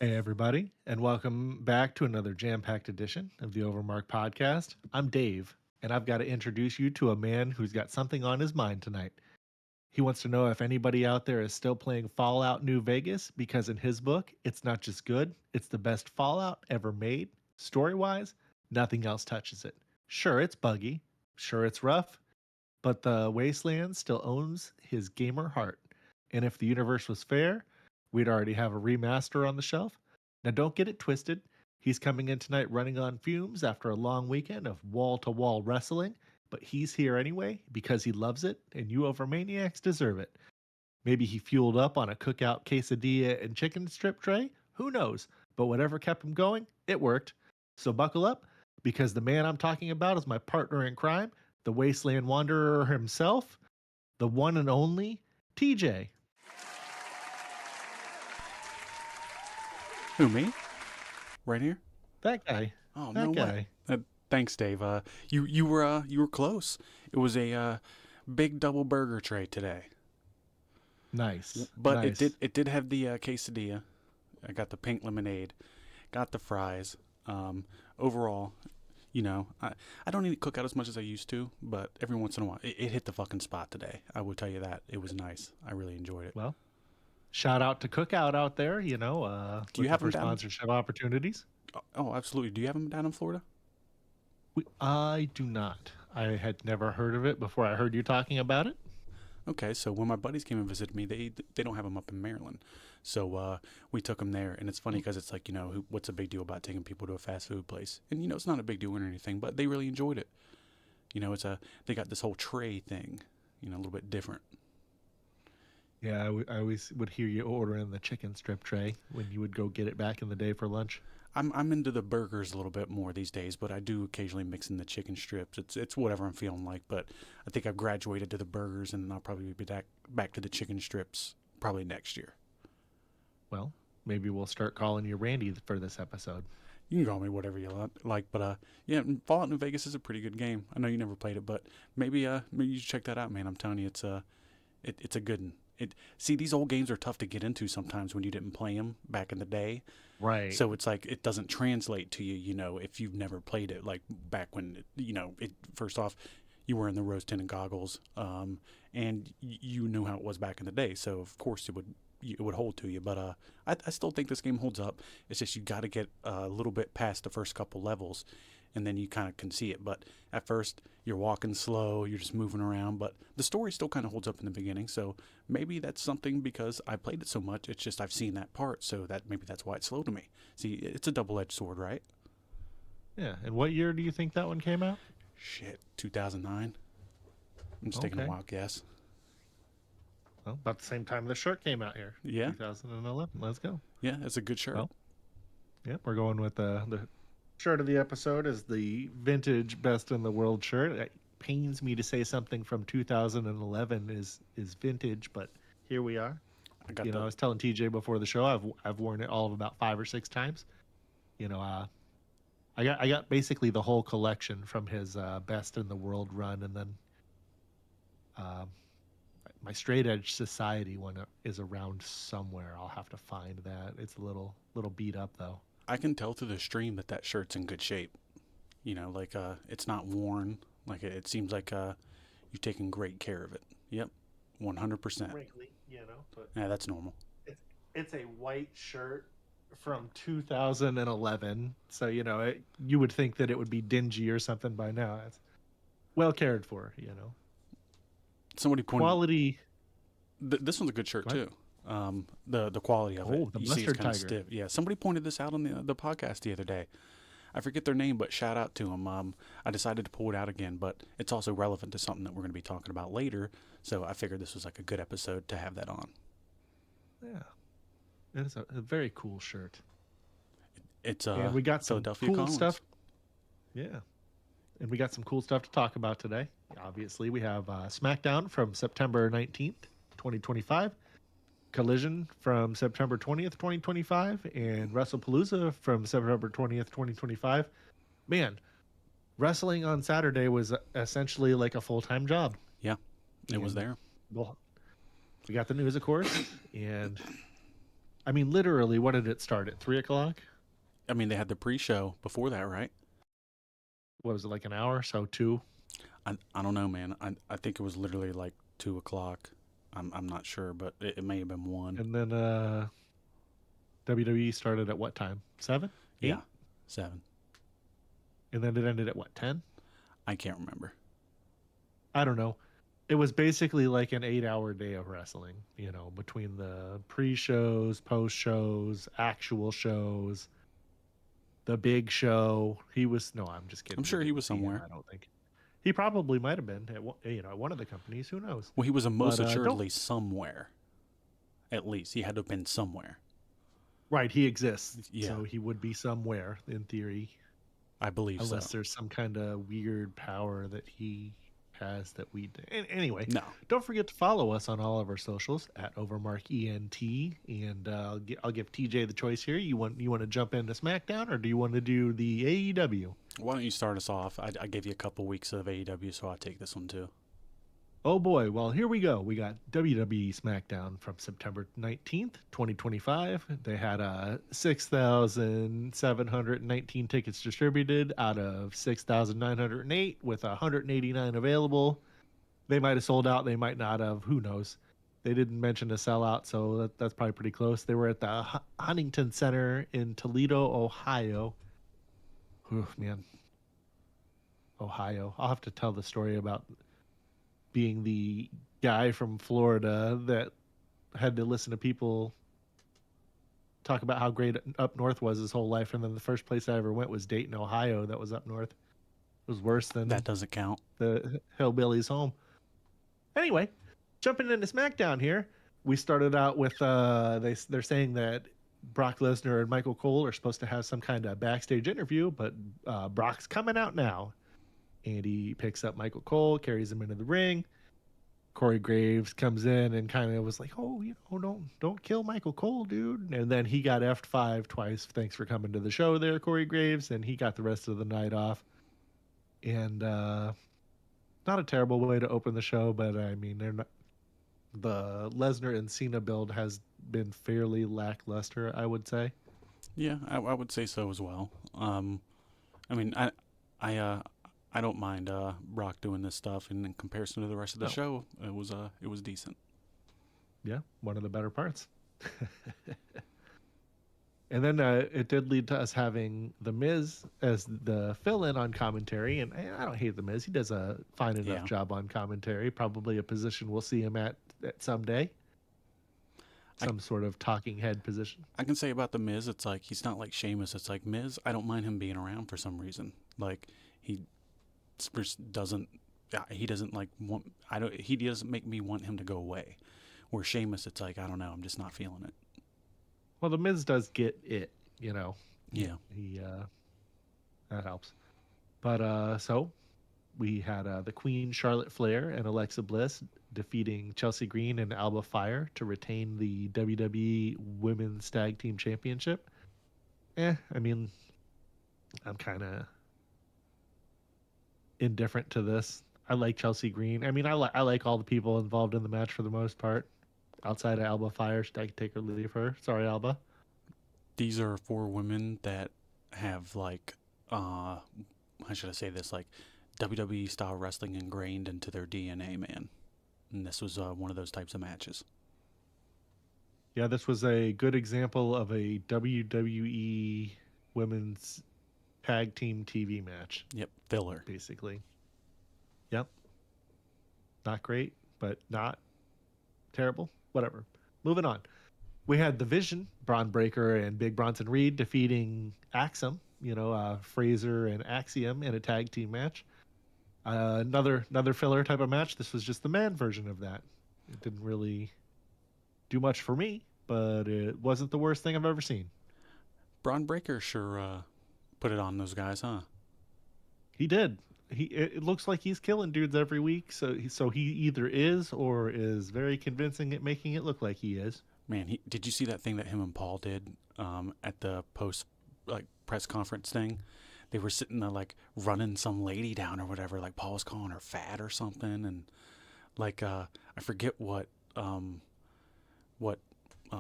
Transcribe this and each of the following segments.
Hey, everybody, and welcome back to another jam-packed edition of the OverMark Podcast. I'm Dave, and I've got to introduce you to a man who's got something on his mind tonight. He wants to know if anybody out there is still playing Fallout New Vegas, because in his book, it's not just good, it's the best Fallout ever made. Story-wise, nothing else touches it. Sure, it's buggy. Sure, it's rough. But the Wasteland still owns his gamer heart. And if the universe was fair, we'd already have a remaster on the shelf. Now, don't get it twisted. He's coming in tonight running on fumes after a long weekend of wall-to-wall wrestling, but he's here anyway because he loves it, and you overmaniacs deserve it. Maybe he fueled up on a cookout quesadilla and chicken strip tray. Who knows? But whatever kept him going, it worked. So buckle up, because the man I'm talking about is my partner in crime, the Wasteland Wanderer himself, the one and only TJ. Who, me? Right here? That guy. Oh, that no guy. way. Thanks, Dave. You were close. It was a big double burger tray today. Nice. But nice. it did have the quesadilla. I got the pink lemonade. Got the fries. Overall, you know, I don't need to cook out as much as I used to, but every once in a while, it hit the fucking spot today. I will tell you that. It was nice. I really enjoyed it. Well, shout out to Cookout out there, you know. Do you have them sponsorship opportunities? Oh, absolutely. Do you have them down in Florida? I do not. I had never heard of it before I heard you talking about it. Okay, so when my buddies came and visited me, they don't have them up in Maryland. So we took them there, and it's funny because it's like, you know, what's a big deal about taking people to a fast food place? And, you know, it's not a big deal or anything, but they really enjoyed it. You know, they got this whole tray thing, you know, a little bit different. Yeah, I always would hear you ordering the chicken strip tray when you would go get it back in the day for lunch. I'm into the burgers a little bit more these days, but I do occasionally mix in the chicken strips. It's whatever I'm feeling like, but I think I've graduated to the burgers, and I'll probably be back to the chicken strips probably next year. Well, maybe we'll start calling you Randy for this episode. You can call me whatever you like, but yeah, Fallout New Vegas is a pretty good game. I know you never played it, but maybe you should check that out, man. I'm telling you, it's a good one. See, these old games are tough to get into sometimes when you didn't play them back in the day. Right. So it's like it doesn't translate to you, you know, if you've never played it. Like back when, you know, first off, you were in the rose-tinted goggles, and you knew how it was back in the day. So of course it would hold to you. But I still think this game holds up. It's just you got to get a little bit past the first couple levels, and then you kind of can see it. But at first, you're walking slow, you're just moving around, but the story still kind of holds up in the beginning. So maybe that's something because I played it so much. It's just I've seen that part, so that maybe that's why it's slow to me. See, it's a double-edged sword, right? Yeah. And what year do you think that one came out? Shit, 2009. I'm just taking a wild guess. Well, about the same time the shirt came out here. Yeah. 2011. Let's go. Yeah, it's a good shirt. Well, yeah, we're going with the shirt of the episode is the vintage best in the world shirt. It pains me to say something from 2011 is vintage, but here we are. I was telling TJ before the show, I've worn it all of about 5 or 6 times. You know, I got basically the whole collection from his best in the world run, and then my straight edge society one is around somewhere. I'll have to find that. It's a little beat up though. I can tell through the stream that shirt's in good shape. You know, like it's not worn. Like it seems like you've taken great care of it. Yep, 100%. Wrinkly, you know. But yeah, that's normal. It's a white shirt from 2011, so you know you would think that it would be dingy or something by now. It's well cared for, you know. Somebody pointed quality. This one's a good shirt Go ahead. too. The quality of it. Oh, the You see, it's mustard kind of tiger. stiff. Yeah, somebody pointed this out on the podcast the other day. I forget their name, but shout out to them. I decided to pull it out again, but it's also relevant to something that we're going to be talking about later. So I figured this was like a good episode to have that on. Yeah, it's a very cool shirt. It's And we got some Philadelphia cool Collins. stuff. Yeah. And we got some cool stuff to talk about today. Obviously, we have SmackDown from September 19th, 2025, Collision from September 20th, 2025, and Wrestlepalooza from September 20th, 2025. Man, wrestling on Saturday was essentially like a full-time job. Yeah, it was And, there. well, we got the news, of course. And, I mean, literally, what did it start at? 3 o'clock? I mean, they had the pre-show before that, right? What was it, like an hour? So 2? I don't know, man. I think it was literally like 2 o'clock. I'm not sure, but it may have been 1. And then WWE started at what time? 7? 8? Yeah, 7. And then it ended at what, 10? I can't remember. I don't know. It was basically like an 8-hour day of wrestling, between the pre-shows, post-shows, actual shows, the big show. No, I'm just kidding. I'm sure he was somewhere. I don't think. He probably might have been at one of the companies. Who knows? Well, he was most But, assuredly somewhere. At least he had to have been somewhere. Right, he exists. Yeah. So he would be somewhere in theory. I believe Unless so. there's some kind of weird power that he has that we anyway. No. Don't forget to follow us on all of our socials at OverMark ENT, and I'll give TJ the choice here. You want to jump into SmackDown, or do you want to do the AEW? Why don't you start us off? I gave you a couple weeks of AEW, so I'll take this one too. Oh boy, well here we go. We got WWE SmackDown from September 19th, 2025. They had 6,719 tickets distributed out of 6,908 with 189 available. They might have sold out, they might not have, who knows. They didn't mention a sellout, so that's probably pretty close. They were at the Huntington Center in Toledo, Ohio. Ooh, man. Ohio. I'll have to tell the story about being the guy from Florida that had to listen to people talk about how great up north was his whole life, and then the first place I ever went was Dayton, Ohio. That was up north. It was worse than That doesn't count. the hillbillies' home. Anyway, jumping into SmackDown here, we started out with they're saying that Brock Lesnar and Michael Cole are supposed to have some kind of backstage interview, but Brock's coming out now. And he picks up Michael Cole, carries him into the ring. Corey Graves comes in and kind of was like, "Oh, don't kill Michael Cole, dude." And then he got F5 twice. Thanks for coming to the show there, Corey Graves. And he got the rest of the night off. And not a terrible way to open the show, but I mean, they're not. The Lesnar and Cena build has been fairly lackluster, I would say. Yeah, I would say so as well. I mean, I don't mind Brock doing this stuff, and in comparison to the rest of the show, it was decent. Yeah, one of the better parts. And then it did lead to us having The Miz as the fill-in on commentary, and I don't hate The Miz. He does a fine enough job on commentary. Probably a position we'll see him at someday. Some sort of talking head position. I can say about The Miz, it's like he's not like Sheamus. It's like Miz, I don't mind him being around for some reason. Like he doesn't like want. He doesn't make me want him to go away. Where Sheamus, it's like I don't know. I'm just not feeling it. Well, The Miz does get it, Yeah. He that helps. But so we had the Queen Charlotte Flair and Alexa Bliss defeating Chelsea Green and Alba Fire to retain the WWE Women's Tag Team Championship. I mean, I'm kind of indifferent to this. I like Chelsea Green. I mean, I like all the people involved in the match for the most part. Outside of Alba Fire, should I take or leave her? Sorry, Alba. These are 4 women that have like, how should I say this? Like WWE style wrestling ingrained into their DNA, man. And this was one of those types of matches. Yeah, this was a good example of a WWE Women's Tag Team TV match. Yep, filler. Basically. Yep. Not great, but not terrible. Whatever. Moving on. We had the Vision, Braun Breaker and Big Bronson Reed defeating Axiom, Fraser and Axiom in a tag team match. Another filler type of match. This was just the man version of that. It didn't really do much for me, but it wasn't the worst thing I've ever seen. Braun Breaker sure put it on those guys, huh? He did. It looks like he's killing dudes every week. So he either is or is very convincing at making it look like he is. Man, did you see that thing that him and Paul did at the post press conference thing? They were sitting there running some lady down or whatever. Like Paul was calling her fat or something, and I forget what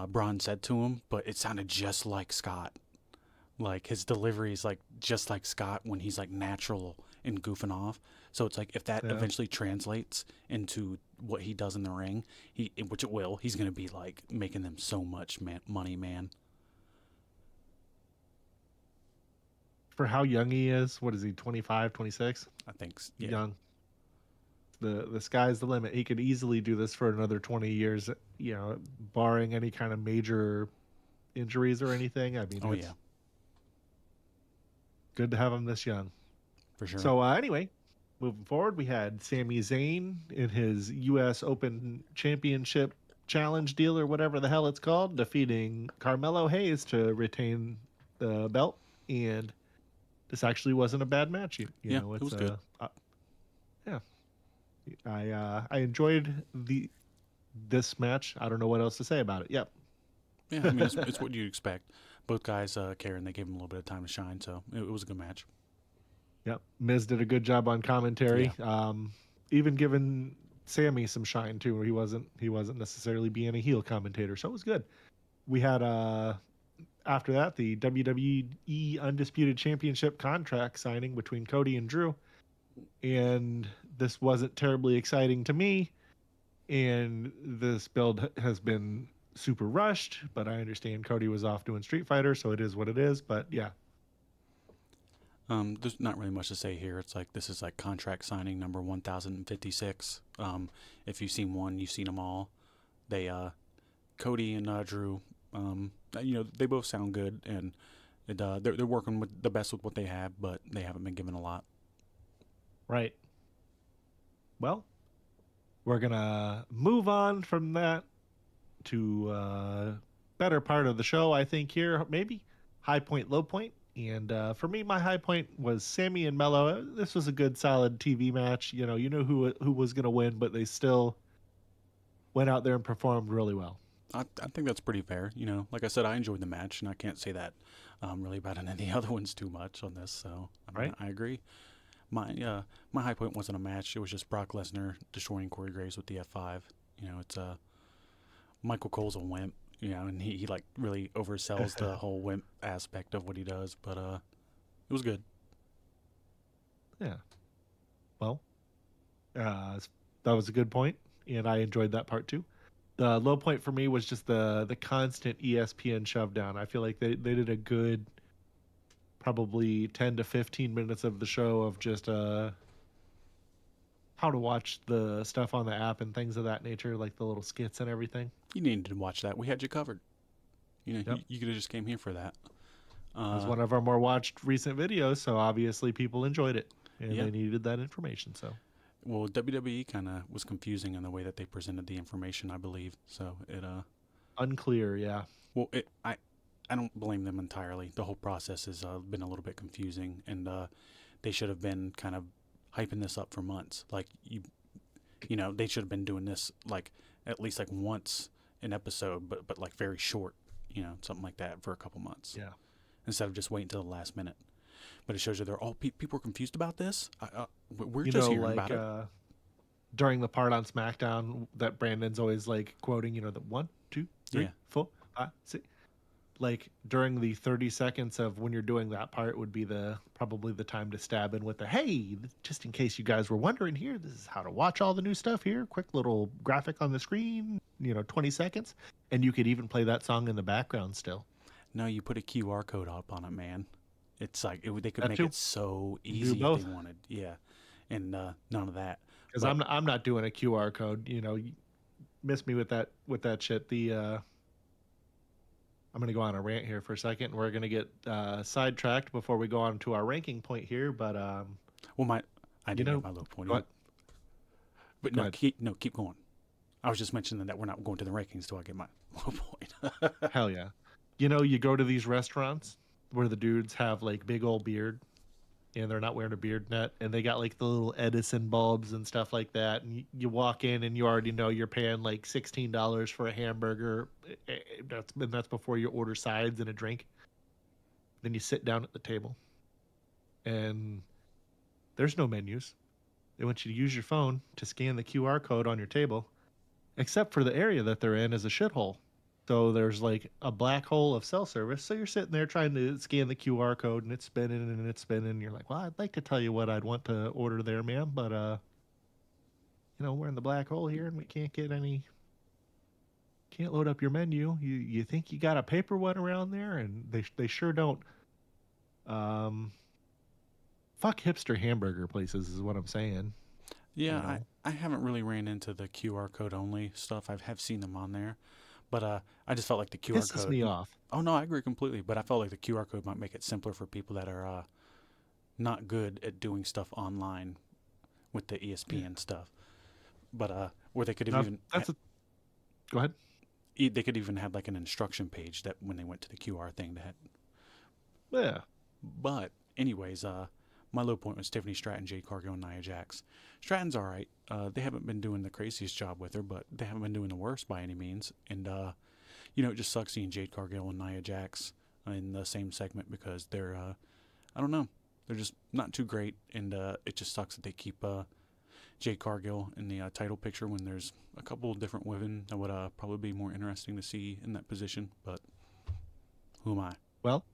Braun said to him, but it sounded just like Scott. Like his delivery is just like Scott when he's natural and goofing off. So it's if that eventually translates into what he does in the ring, which it will, he's going to be making them so much money, man. For how young he is, what is he, 25, 26? I think yeah. Young. The sky's the limit. He could easily do this for another 20 years, barring any kind of major injuries or anything. I mean, oh yeah. Good to have him this young. For sure. So anyway, moving forward, we had Sami Zayn in his U.S. Open Championship Challenge deal or whatever the hell it's called, defeating Carmelo Hayes to retain the belt. And this actually wasn't a bad match. It was good. Yeah. I enjoyed this match. I don't know what else to say about it. Yep. Yeah, I mean, it's what you'd expect. Both guys care, and they gave him a little bit of time to shine, so it was a good match. Yep. Miz did a good job on commentary. Yeah. Even giving Sami some shine too, where he wasn't necessarily being a heel commentator, so it was good. We had after that the WWE Undisputed Championship contract signing between Cody and Drew, and this wasn't terribly exciting to me. And this build has been super rushed, but I understand Cody was off doing Street Fighter, so it is what it is. But yeah. There's not really much to say here. It's this is contract signing number 1056. If you've seen one, you've seen them all. They, Cody and Drew, they both sound good, and they're working with the best with what they have, but they haven't been given a lot. Right. Well, we're gonna move on from that to better part of the show, I think, here. Maybe high point, low point. And for me, my high point was Sami and Mello. This was a good, solid TV match. You know who was going to win, but they still went out there and performed really well. I think that's pretty fair. Like I said, I enjoyed the match, and I can't say that really about any of the other ones too much on this. So right. I agree. My high point wasn't a match. It was just Brock Lesnar destroying Corey Graves with the F5. It's Michael Cole's a wimp. And he really oversells the whole wimp aspect of what he does, but it was good. Yeah. Well, that was a good point, and I enjoyed that part too. The low point for me was just the constant ESPN shove down. I feel like they did a good probably 10 to 15 minutes of the show of just how to watch the stuff on the app and things of that nature, like the little skits and everything. You needed to watch that. We had you covered. Yep. You could have just came here for that. It was one of our more watched recent videos, so obviously people enjoyed it, and they needed that information. So, well, WWE kind of was confusing in the way that they presented the information, I believe. So it unclear, yeah. Well, I don't blame them entirely. The whole process has been a little bit confusing, and they should have been kind of hyping this up for months. They should have been doing this at least once an episode, but very short, something like that for a couple months. Yeah. Instead of just waiting till the last minute. But it shows you they're all people are confused about this. We're just hearing about it. During the part on SmackDown that Brandon's always quoting, the 1, 2, 3, 4, 5, 6. During the 30 seconds of when you're doing that part would be probably the time to stab in with hey, just in case you guys were wondering here, this is how to watch all the new stuff here. Quick little graphic on the screen, 20 seconds. And you could even play that song in the background still. No, you put a QR code up on it, man. It's they could make it so easy if they wanted. Yeah. And none of that. Because I'm not doing a QR code, miss me with that shit. I'm gonna go on a rant here for a second. We're gonna get sidetracked before we go on to our ranking point here, but Well, I you didn't get know, my low point go, either. But go ahead. keep going. I was just mentioning that we're not going to the rankings till I get my low point. Hell yeah. You go to these restaurants where the dudes have like big old beard and they're not wearing a beard net and they got like the little Edison bulbs and stuff like that. And you walk in and you already know you're paying like $16 for a hamburger. That's before you order sides and a drink. Then you sit down at the table and there's no menus. They want you to use your phone to scan the QR code on your table, except for the area that they're in is a shithole. So there's like a black hole of cell service. So you're sitting there trying to scan the QR code and it's spinning and it's spinning. And you're like, well, I'd like to tell you what I'd want to order there, ma'am. But, we're in the black hole here and we can't load up your menu. You think you got a paper one around there? And they sure don't. Um, Fuck hipster hamburger places is what I'm saying. Yeah, You know, I haven't really ran into the QR code only stuff. Have seen them on there, but I just felt like the QR pisses code. me off. Oh no, I agree completely. But I felt like the QR code might make it simpler for people that are not good at doing stuff online with the Yeah. ESPN stuff. But where they could have Now, even go ahead. they could even have like an instruction page that when they went to the QR thing that had. Yeah. But anyways, my low point was Tiffany Stratton, Jade Cargill, and Nia Jax. Stratton's all right. They haven't been doing the craziest job with her, but they haven't been doing the worst by any means. And it just sucks seeing Jade Cargill and Nia Jax in the same segment because they're, I don't know, they're just not too great. And it just sucks that they keep Jade Cargill in the title picture when there's a couple of different women that would probably be more interesting to see in that position. But who am I? Well,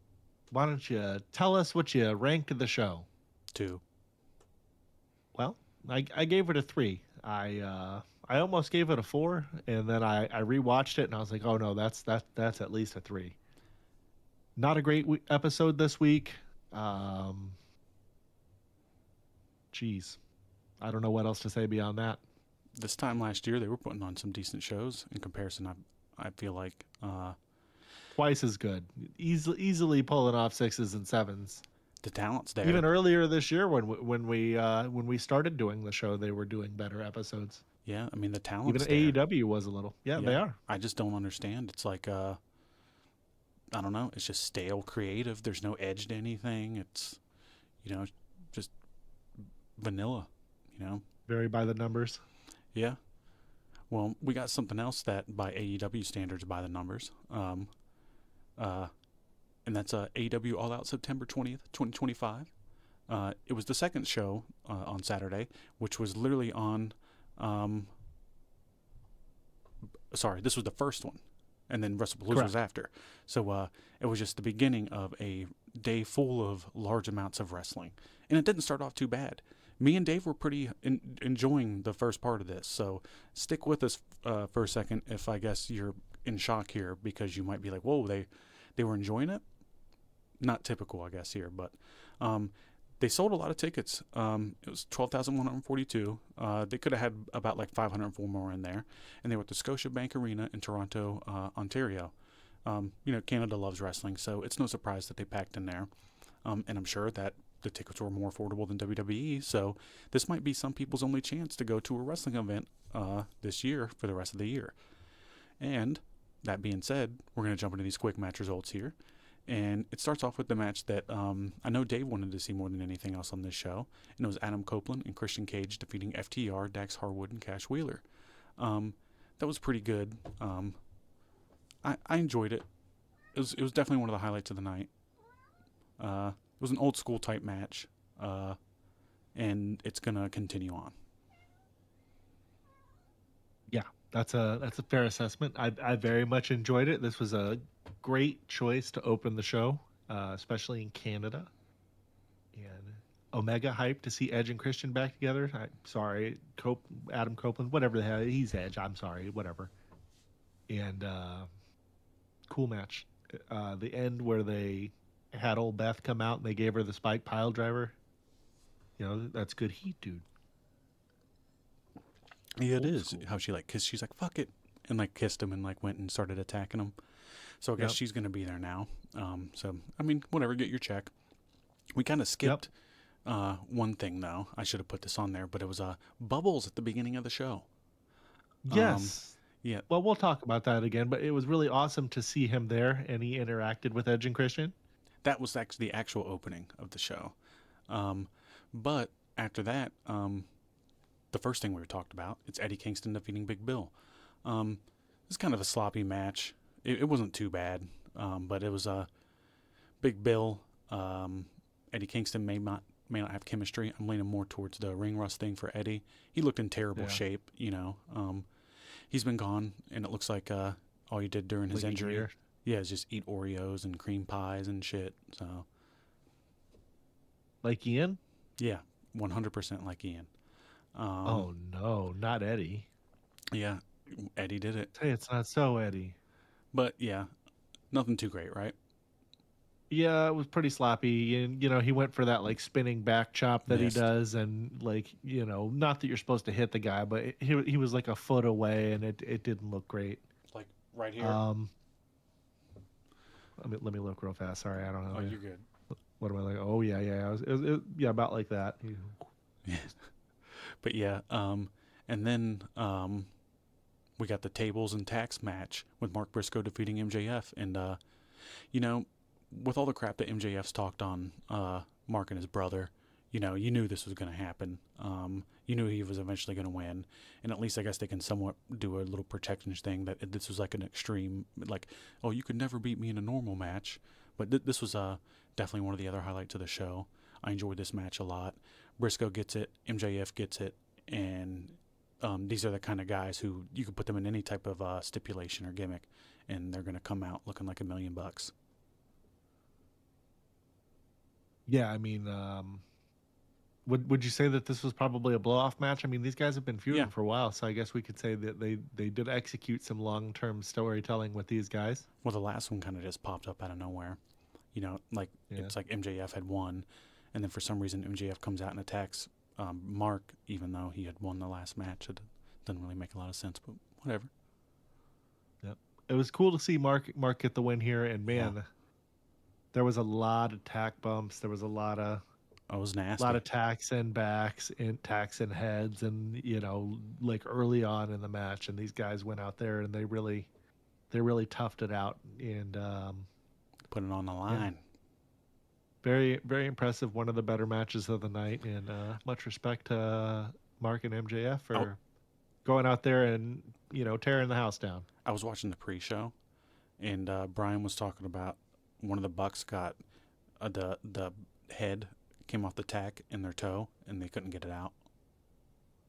why don't you tell us what you ranked the show? To Well, I gave it a 3. I almost gave it a 4, and then I rewatched it and I was like, oh no, that's at least a 3. Not a great episode this week. Um, Geez, I don't know what else to say beyond that. this time last year, they were putting on some decent shows in comparison. I feel like Twice as good, easily pulling off 6s and 7s. the talent's there. Even earlier this year, when we started doing the show, they were doing better episodes. Yeah, I mean the Even talent's there. AEW was a little. Yeah, they are. I just don't understand. It's like I don't know. It's just stale creative. There's no edge to anything. It's just vanilla. Very by the numbers. Yeah. Well, we got something else that by AEW standards by the numbers. And that's AEW All Out September 20th, 2025. It was the second show on Saturday, which was literally on. Sorry, this was the first one, and then Wrestlepalooza was after. So it was just the beginning of a day full of large amounts of wrestling, and it didn't start off too bad. Me and Dave were pretty enjoying the first part of this, so stick with us for a second if I guess you're in shock here because you might be like, whoa, they were enjoying it? Not typical, I guess, here, but they sold a lot of tickets. It was 12,142. They could have had about like 504 more in there, and they were at the Scotiabank Arena in Toronto, Ontario. Canada loves wrestling, so it's no surprise that they packed in there, and I'm sure that the tickets were more affordable than WWE, so this might be some people's only chance to go to a wrestling event this year for the rest of the year. And that being said, we're going to jump into these quick match results here. And it starts off with the match that I know Dave wanted to see more than anything else on this show. And it was Adam Copeland and Christian Cage defeating FTR, Dax Harwood, and Cash Wheeler. That was pretty good. I enjoyed it. It was definitely one of the highlights of the night. It was an old school type match. And it's going to continue on. Yeah, that's a fair assessment. I very much enjoyed it. This was a great choice to open the show, especially in Canada. And Omega hyped to see Edge and Christian back together. Adam Copeland, whatever the hell, he's Edge. I'm sorry, whatever. And cool match. The end where they had old Beth come out and they gave her the spike pile driver. That's good heat, dude. Yeah, it Old is school. how she like kissed. She's like, "Fuck it," and like kissed him and like went and started attacking him. So I guess Yep. she's gonna be there now. So I mean, whatever, get your check. We kind of Yep. skipped one thing though. I should have put this on there, but it was Bubbles at the beginning of the show. Um, Yes. yeah, Well, we'll talk about that again, but it was really awesome to see him there and he interacted with Edge and Christian. that was actually the actual opening of the show. Um, but after that, the first thing we were talked about, it's Eddie Kingston defeating Big Bill. It's kind of a sloppy match. It wasn't too bad, but it was a Big Bill. Eddie Kingston may not have chemistry. I'm leaning more towards the ring rust thing for Eddie. He looked in terrible Yeah. shape, he's been gone, and it looks like all he did during his Like a injury, year. yeah, is just eat Oreos and cream pies and shit. So Like Ian? yeah, 100% like Ian. Oh no, not Eddie. Yeah, Eddie did it, Hey, it's not so Eddie. but yeah, nothing too great, right? Yeah, it was pretty sloppy, and he went for that like spinning back chop that he Missed. does, and like not that you're supposed to hit the guy, but he was like a foot away, and it didn't look great. Like right here. Um, let me look real fast. Sorry, I don't know. Oh, you're good. What am I like? Oh yeah, yeah, yeah, about like that. But yeah, and then we got the tables and tax match with Mark Briscoe defeating MJF, and with all the crap that MJF's talked on Mark and his brother, you knew this was going to happen. You knew he was eventually going to win, and at least I guess they can somewhat do a little protection thing that this was like an extreme, like, oh, you could never beat me in a normal match, but this was definitely one of the other highlights of the show. I enjoyed this match a lot. Briscoe gets it, MJF gets it, and these are the kind of guys who you could put them in any type of stipulation or gimmick, and they're going to come out looking like $1 million. Yeah, I mean, would you say that this was probably a blow off match? I mean, these guys have been feuding Yeah. for a while, so I guess we could say that they did execute some long term storytelling with these guys. Well, the last one kind of just popped up out of nowhere. Like Yeah. it's like MJF had won, and then for some reason MJF comes out and attacks Mark, even though he had won the last match. It doesn't really make a lot of sense, but whatever. Yep. It was cool to see Mark get the win here, and man, Yeah. there was a lot of tack bumps. There was a lot of Oh, it was nasty. tacks and backs and tacks and heads, and like early on in the match, and these guys went out there and they really toughed it out, and Put it on the line. very very impressive. One of the better matches of the night, and much respect to Mark and MJF for going out there and tearing the house down. I was watching the pre-show, and Brian was talking about one of the Bucks got the head came off the tack in their toe, and they couldn't get it out.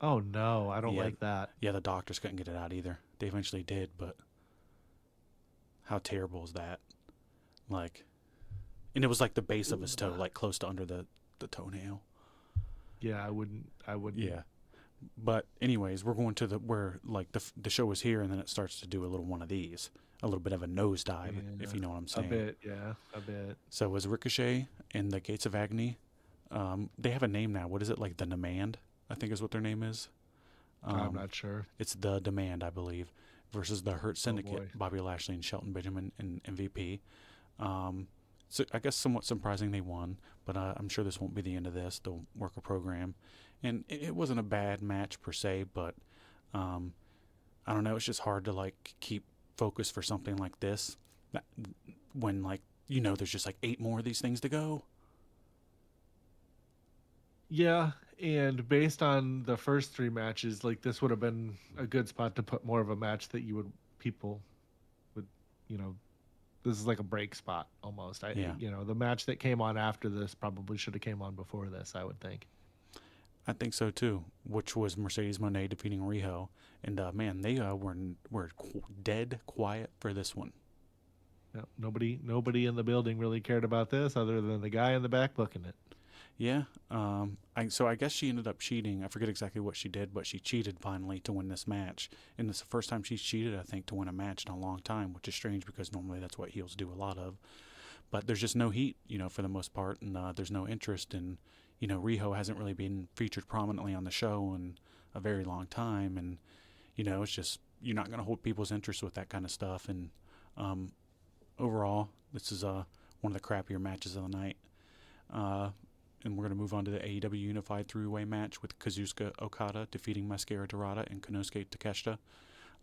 Oh no, I don't Yeah. like that. Yeah, the doctors couldn't get it out either. They eventually did, but how terrible is that? Like, and it was like the base of his toe, like close to under the toenail. Yeah, I wouldn't. Yeah. But anyways, we're going to where like the show is here, and then it starts to do a little one of these, a little bit of a nosedive, if you know what I'm A saying. bit, yeah, a bit. So it was Ricochet and the Gates of Agony. They have a name now. What is it, like the Demand? I think is what their name is. I'm not sure. It's the Demand, I believe, versus the Hurt Syndicate, boy. Bobby Lashley and Shelton Benjamin and MVP. So I guess somewhat surprising they won, but I'm sure this won't be the end of this. They'll work a program, and it wasn't a bad match per se, but I don't know. It's just hard to like keep focus for something like this when like there's just like 8 more of these things to go. Yeah, and based on the first 3 matches, like this would have been a good spot to put more of a match that people would, this is like a break spot almost. Yeah. The match that came on after this probably should have came on before this, I would think. I think so too. Which was Mercedes Moné defeating Riho, and man, they were dead quiet for this one. Yeah, nobody in the building really cared about this other than the guy in the back booking it. Yeah. So I guess she ended up cheating. I forget exactly what she did, but she cheated finally to win this match. And it's the first time she's cheated, I think, to win a match in a long time, which is strange because normally that's what heels do a lot of. But there's just no heat, for the most part, and there's no interest. And, Riho hasn't really been featured prominently on the show. And a very long time, and it's just you're not going to hold people's interest with that kind of stuff. And overall, this is one of the crappier matches of the night. And we're going to move on to the AEW Unified Three-Way match with Kazuchika Okada defeating Mascara Dorada and Konosuke Takeshita.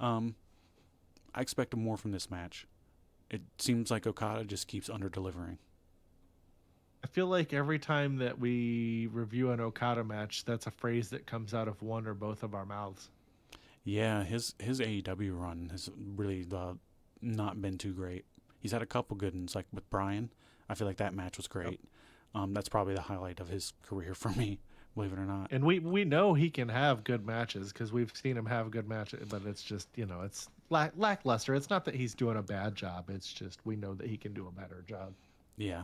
I expected more from this match. It seems like Okada just keeps under-delivering. I feel like every time that we review an Okada match, that's a phrase that comes out of one or both of our mouths. Yeah, his AEW run has really not been too great. He's had a couple good ones, like with Bryan. I feel like that match was great. Yep. That's probably the highlight of his career for me, believe it or not. And we know he can have good matches because we've seen him have good matches, but it's just, it's lackluster. It's not that he's doing a bad job. It's just we know that he can do a better job. Yeah.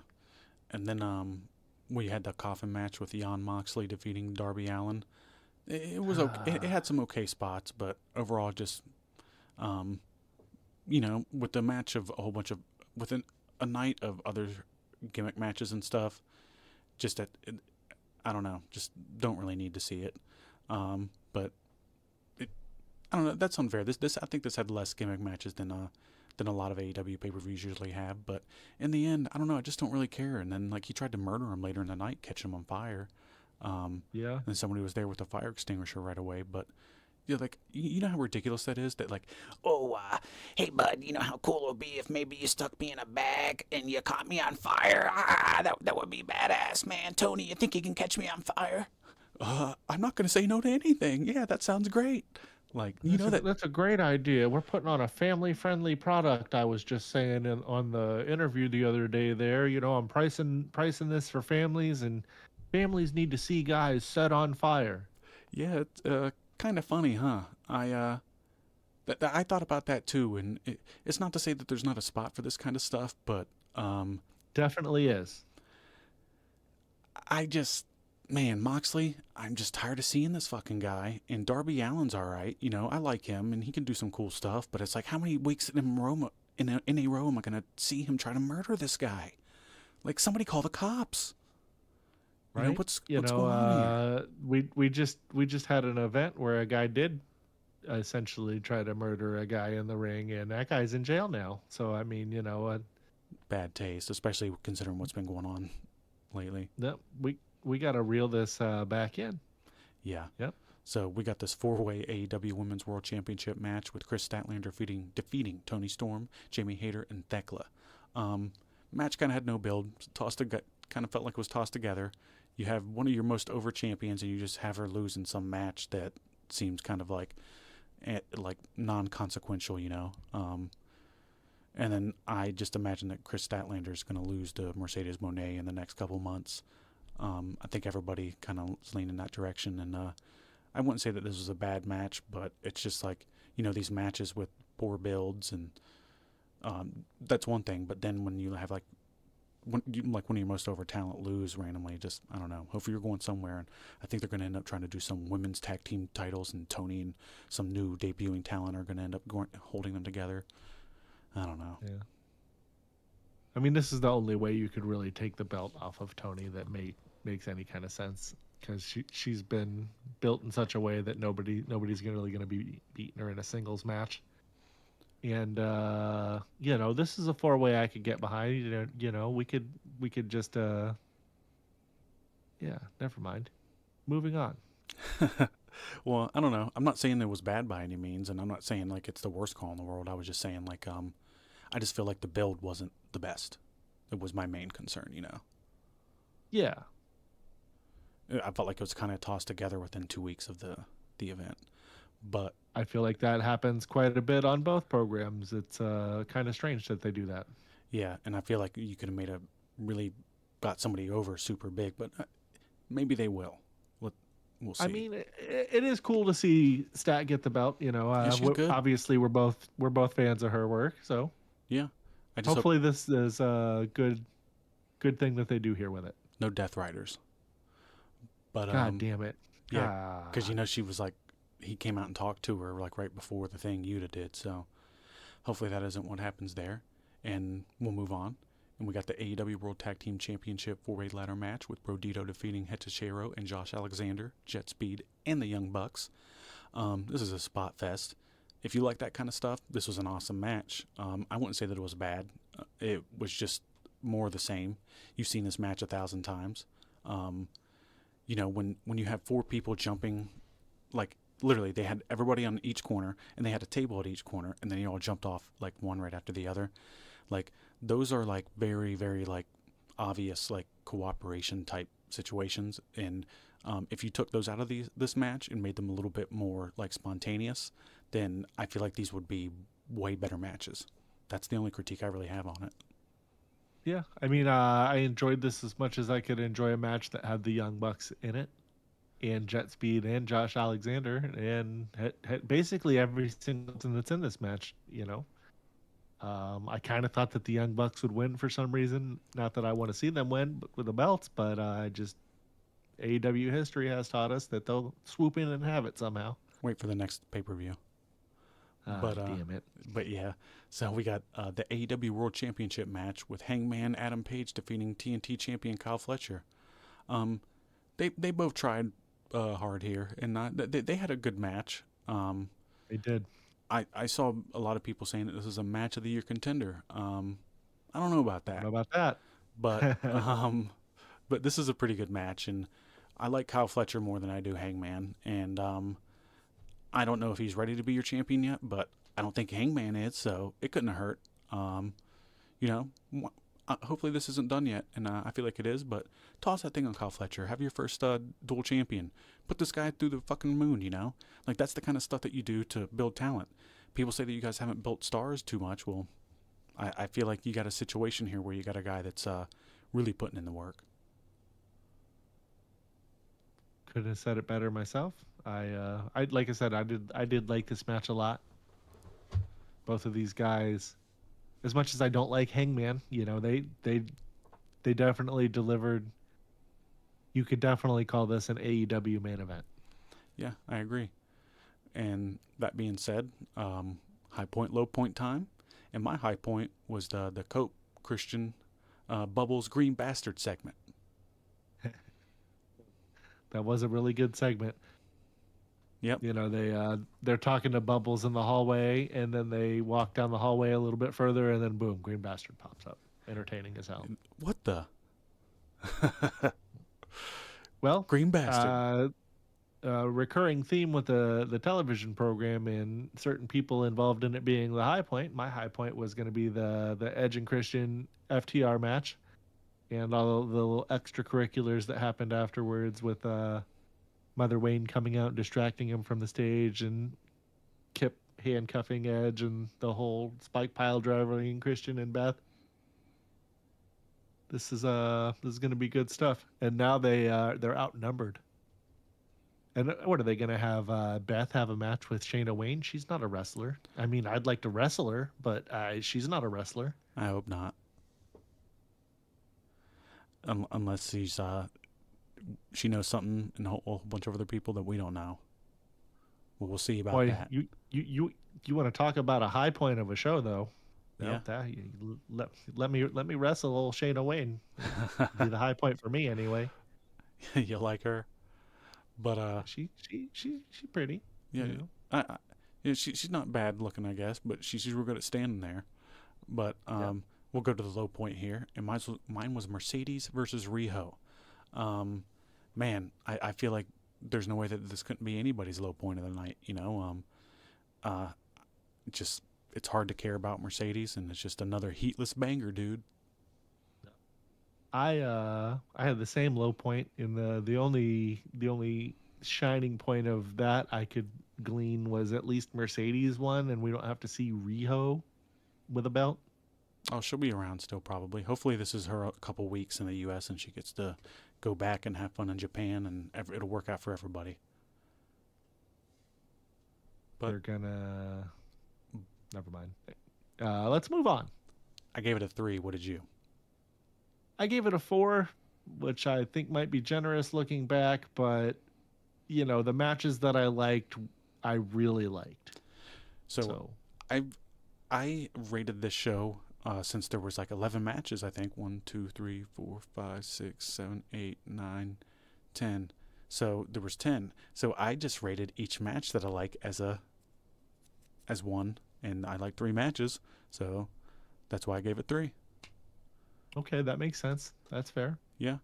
And then we had the coffin match with Jon Moxley defeating Darby Allin. It was okay. It had some okay spots, but overall just, with the match of a whole bunch of, within a night of other gimmick matches and stuff, just I don't know, just don't really need to see it. But I don't know, that's unfair. I think this had less gimmick matches than a lot of AEW pay-per-views usually have. But in the end, I don't know, I just don't really care. And then he tried to murder him later in the night, catching him on fire. Yeah. And somebody was there with a fire extinguisher right away. But you know how ridiculous that is? That Hey bud, you know how cool it would be if maybe you stuck me in a bag and you caught me on fire? That would be badass, man. Tony, you think you can catch me on fire? I'm not going to say no to anything. Yeah, that sounds great. That's a great idea. We're putting on a family-friendly product. I was just saying on the interview the other day there, I'm pricing this for families, and families need to see guys set on fire. Yeah, it's kind of funny, huh? I thought about that too, and it's not to say that there's not a spot for this kind of stuff, but definitely is. Man, Moxley, I'm just tired of seeing this fucking guy. And Darby Allin's all right. I like him, and he can do some cool stuff. But it's like, how many weeks in a row am I going to see him try to murder this guy? Like, somebody call the cops. Right? What's going on here? We just had an event where a guy did essentially try to murder a guy in the ring, and that guy's in jail now. So, I mean, bad taste, especially considering what's been going on lately. No, we got to reel this back in. Yeah. Yep. So we got this 4-way AEW Women's World Championship match with Chris Statlander defeating Toni Storm, Jamie Hayter, and Thekla. Match kind of had no build. Kind of felt like it was tossed together. You have one of your most over champions, and you just have her lose in some match that seems kind of like non-consequential, And then I just imagine that Chris Statlander is going to lose to Mercedes Moné in the next couple months. I think everybody kind of leaned in that direction, and I wouldn't say that this was a bad match, but it's just like, these matches with poor builds, and that's one thing. But then when you have one of your most over talent lose randomly, just, I don't know. Hopefully you're going somewhere, and I think they're going to end up trying to do some women's tag team titles, and Tony and some new debuting talent are going to end up holding them together. I don't know. Yeah. I mean, this is the only way you could really take the belt off of Tony that makes any kind of sense, because she's been built in such a way that nobody's really going to be beating her in a singles match. And this is a 4-way I could get behind. We could just never mind. Moving on. Well, I don't know. I'm not saying it was bad by any means, and I'm not saying like it's the worst call in the world. I was just saying I just feel like the build wasn't the best. It was my main concern, Yeah. I felt like it was kind of tossed together within 2 weeks of the event. But I feel like that happens quite a bit on both programs. It's kind of strange that they do that. Yeah, and I feel like you could have got somebody over super big, but maybe they will. We'll see. I mean, it is cool to see Stat get the belt. Yeah, she's good. Obviously we're both fans of her work, so yeah. Hopefully this is a good thing that they do here with it. No Death Riders. But God damn it. Yeah, because she was like, he came out and talked to her like right before the thing Yuta did. So hopefully that isn't what happens there, and we'll move on. And we got the AEW World Tag Team Championship 4-way ladder match with Brodito defeating Hechicero and Josh Alexander, Jet Speed, and the Young Bucks. This is a spot fest. If you like that kind of stuff, this was an awesome match. I wouldn't say that it was bad. It was just more of the same. You've seen this match 1,000 times. You know, when you have 4 people jumping, like literally they had everybody on each corner and they had a table at each corner, and then they all jumped off like one right after the other. Like those are like very, very like obvious like cooperation type situations. And if you took those out of this match and made them a little bit more like spontaneous, then I feel like these would be way better matches. That's the only critique I really have on it. Yeah, I mean, I enjoyed this as much as I could enjoy a match that had the Young Bucks in it, and Jet Speed and Josh Alexander, and had basically every single person that's in this match. You know, I kind of thought that the Young Bucks would win for some reason. Not that I want to see them win with the belts, but just AEW history has taught us that they'll swoop in and have it somehow. Wait for the next pay-per-view. Damn it. But yeah, so we got the AEW World Championship match with Hangman Adam Page defeating TNT champion Kyle Fletcher. They both tried hard here, and they had a good match. They did. I saw a lot of people saying that this is a match of the year contender. I don't know about that. I don't know about that. But this is a pretty good match, and I like Kyle Fletcher more than I do Hangman, and I don't know if he's ready to be your champion yet, but I don't think Hangman is, so it couldn't have hurt. You know, hopefully this isn't done yet, and I feel like it is, but toss that thing on Kyle Fletcher. Have your first dual champion. Put this guy through the fucking moon, you know? Like, that's the kind of stuff that you do to build talent. People say that you guys haven't built stars too much. Well, I feel like you got a situation here where you got a guy that's really putting in the work. Couldn't have said it better myself. I like I said, I did like this match a lot. Both of these guys, as much as I don't like Hangman, you know, they definitely delivered. You could definitely call this an AEW main event. Yeah, I agree. And that being said, high point, low point time, and my high point was the Cope Christian Bubbles Green Bastard segment. That was a really good segment. Yep. You know, they're talking to Bubbles in the hallway, and then they walk down the hallway a little bit further, and then boom, Green Bastard pops up, entertaining as hell. What the? Well, Green Bastard. Recurring theme with the television program and certain people involved in it being the high point. My high point was going to be the Edge and Christian FTR match, and all the little extracurriculars that happened afterwards with Mother Wayne coming out and distracting him from the stage, and Kip handcuffing Edge, and the whole spike pile driving Christian and Beth. This is going to be good stuff. And now they're outnumbered. And what are they going to have? Beth have a match with Shayna Wayne? She's not a wrestler. I mean, I'd like to wrestle her, but she's not a wrestler. I hope not. Unless she knows something and a whole bunch of other people that we don't know. Well, we'll see about that. You want to talk about a high point of a show, though? Yeah. Let me wrestle old Shayna Wayne. Be the high point for me anyway. You like her, but she's pretty. Yeah, you know? she's not bad looking, I guess, but she's real good at standing there. But we'll go to the low point here, and mine was Mercedes versus Riho. Man, I feel like there's no way that this couldn't be anybody's low point of the night. You know, it's hard to care about Mercedes, and it's just another heatless banger, dude. I had the same low point in the only shining point of that I could glean was at least Mercedes won, and we don't have to see Riho with a belt. Oh, she'll be around still probably. Hopefully this is her a couple weeks in the U.S. and she gets to go back and have fun in Japan, and it'll work out for everybody. But they're gonna... Never mind. Let's move on. I gave it a 3. What did you? I gave it a 4, which I think might be generous looking back, but, you know, the matches that I liked, I really liked. So. I rated this show since there was like 11 matches, I think. 1, 2, 3, 4, 5, 6, 7, 8, 9, 10. So there was 10. So I just rated each match that I like as one, and I like 3 matches. So that's why I gave it 3. Okay, that makes sense. That's fair. Yeah.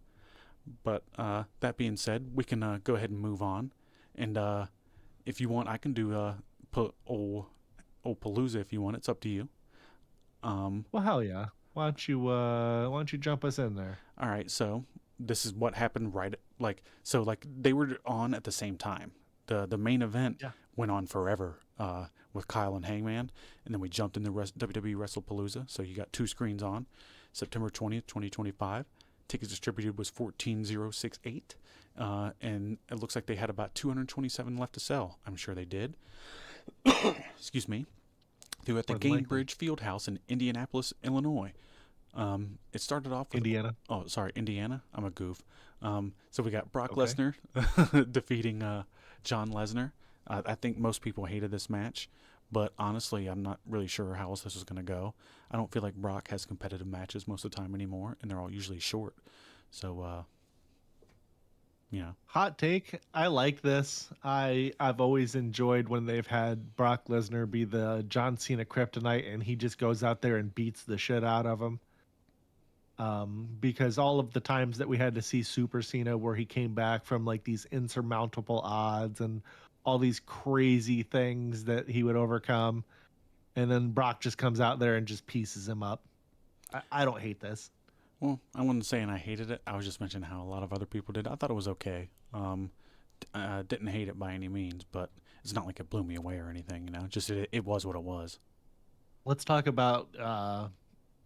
But that being said, we can go ahead and move on. And if you want, I can do old Palooza if you want. It's up to you. Well, hell yeah. Why don't you jump us in there? All right. So this is what happened like they were on at the same time. The main event went on forever with Kyle and Hangman, and then we jumped in the WWE Wrestlepalooza. So you got 2 screens on. September 20th, 2025. Tickets distributed was 14,068, and it looks like they had about 227 left to sell. I'm sure they did. Excuse me. They were at the Gainbridge Fieldhouse in Indianapolis, Illinois. It started off with Indiana. Oh, sorry, Indiana. I'm a goof. So we got Brock Lesnar defeating John Lesnar. I think most people hated this match, but honestly, I'm not really sure how else this was going to go. I don't feel like Brock has competitive matches most of the time anymore, and they're all usually short. So, Hot take. I like this. I've always enjoyed when they've had Brock Lesnar be the John Cena kryptonite, and he just goes out there and beats the shit out of him. Because all of the times that we had to see Super Cena where he came back from like these insurmountable odds and all these crazy things that he would overcome, and then Brock just comes out there and just pieces him up. I don't hate this. Well, I wasn't saying I hated it. I was just mentioning how a lot of other people did. I thought it was okay. Didn't hate it by any means, but it's not like it blew me away or anything, Just it was what it was. Let's talk about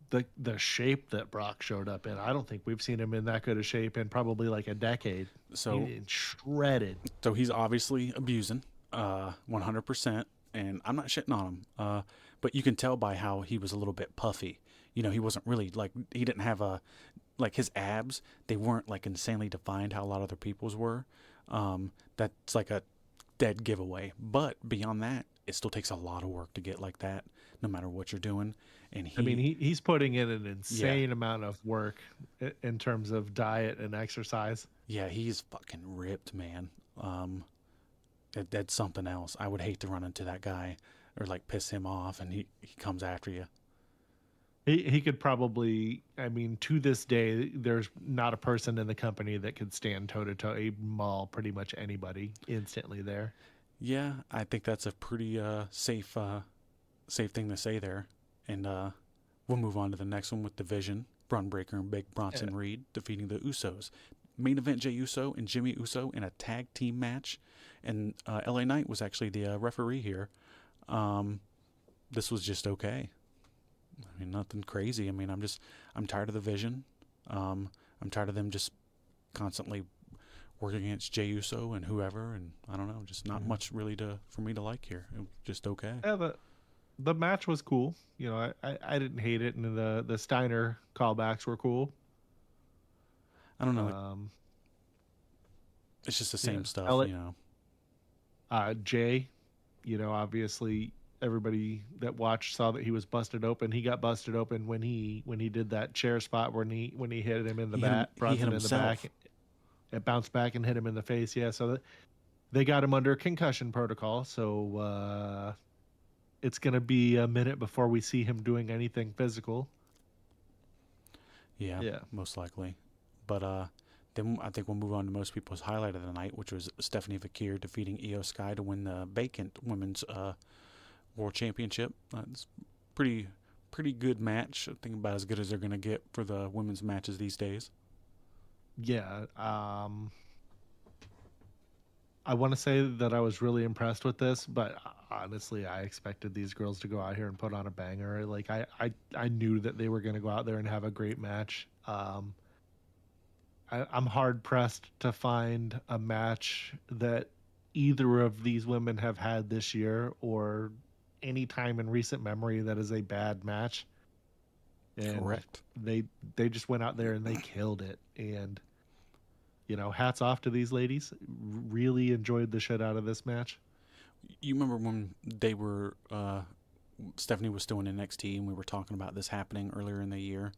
the shape that Brock showed up in. I don't think we've seen him in that good a shape in probably like a decade. So shredded. So he's obviously abusing, 100%, and I'm not shitting on him. But you can tell by how he was a little bit puffy. He wasn't really he didn't have his abs. They weren't like insanely defined how a lot of other people's were. That's like a dead giveaway. But beyond that, it still takes a lot of work to get like that, no matter what you're doing. And he's putting in an insane amount of work in terms of diet and exercise. Yeah, he's fucking ripped, man. That's something else. I would hate to run into that guy or piss him off, and he comes after you. He could probably, to this day, there's not a person in the company that could stand toe-to-toe. He'd maul pretty much anybody instantly there. Yeah, I think that's a pretty safe thing to say there. And we'll move on to the next one with Division. Braun Breaker and Big Bronson Reed defeating the Usos. Main event, Jey Uso and Jimmy Uso in a tag team match. And LA Knight was actually the referee here. This was just okay. Nothing crazy. I'm tired of the Vision. I'm tired of them just constantly working against Jey Uso and whoever, and I don't know, just not much really for me to like here. It was just okay. Yeah, the match was cool. I didn't hate it, and the Steiner callbacks were cool. I don't know. It's just the same stuff, Jay, obviously everybody that watched saw that he was busted open. He got busted open when he did that chair spot when he hit him in the back, brought him in the back. It bounced back and hit him in the face. Yeah, so they got him under concussion protocol. So it's going to be a minute before we see him doing anything physical. Yeah, most likely. But then I think we'll move on to most people's highlight of the night, which was Stephanie Vaquer defeating Io Sky to win the vacant women's World Championship. It's pretty good match. I think about as good as they're going to get for the women's matches these days. Yeah. I want to say that I was really impressed with this, but honestly, I expected these girls to go out here and put on a banger. I knew that they were going to go out there and have a great match. I'm hard pressed to find a match that either of these women have had this year or any time in recent memory that is a bad match. And correct. They just went out there and they killed it. And hats off to these ladies. Really enjoyed the shit out of this match. You remember when they were Stephanie was still in NXT and we were talking about this happening earlier in the year.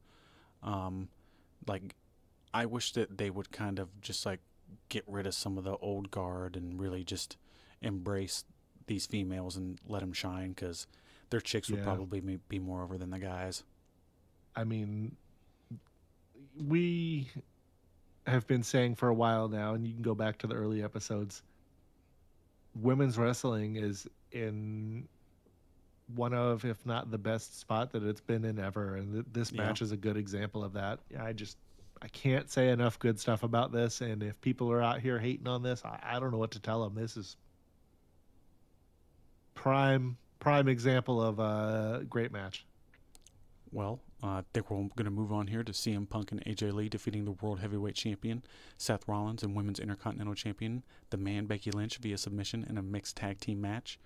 I wish that they would kind of just get rid of some of the old guard and really just embrace these females and let them shine, because their chicks would Yeah. probably be more over than the guys. I mean, we have been saying for a while now, and you can go back to the early episodes, women's wrestling is in one of, if not the best spot that it's been in ever. And this Yeah. match is a good example of that. I can't say enough good stuff about this. And if people are out here hating on this, I don't know what to tell them. This is prime example of a great match. Well, I think we're going to move on here to CM Punk and AJ Lee defeating the World Heavyweight Champion Seth Rollins and Women's Intercontinental Champion, the Man Becky Lynch, via submission in a mixed tag team match.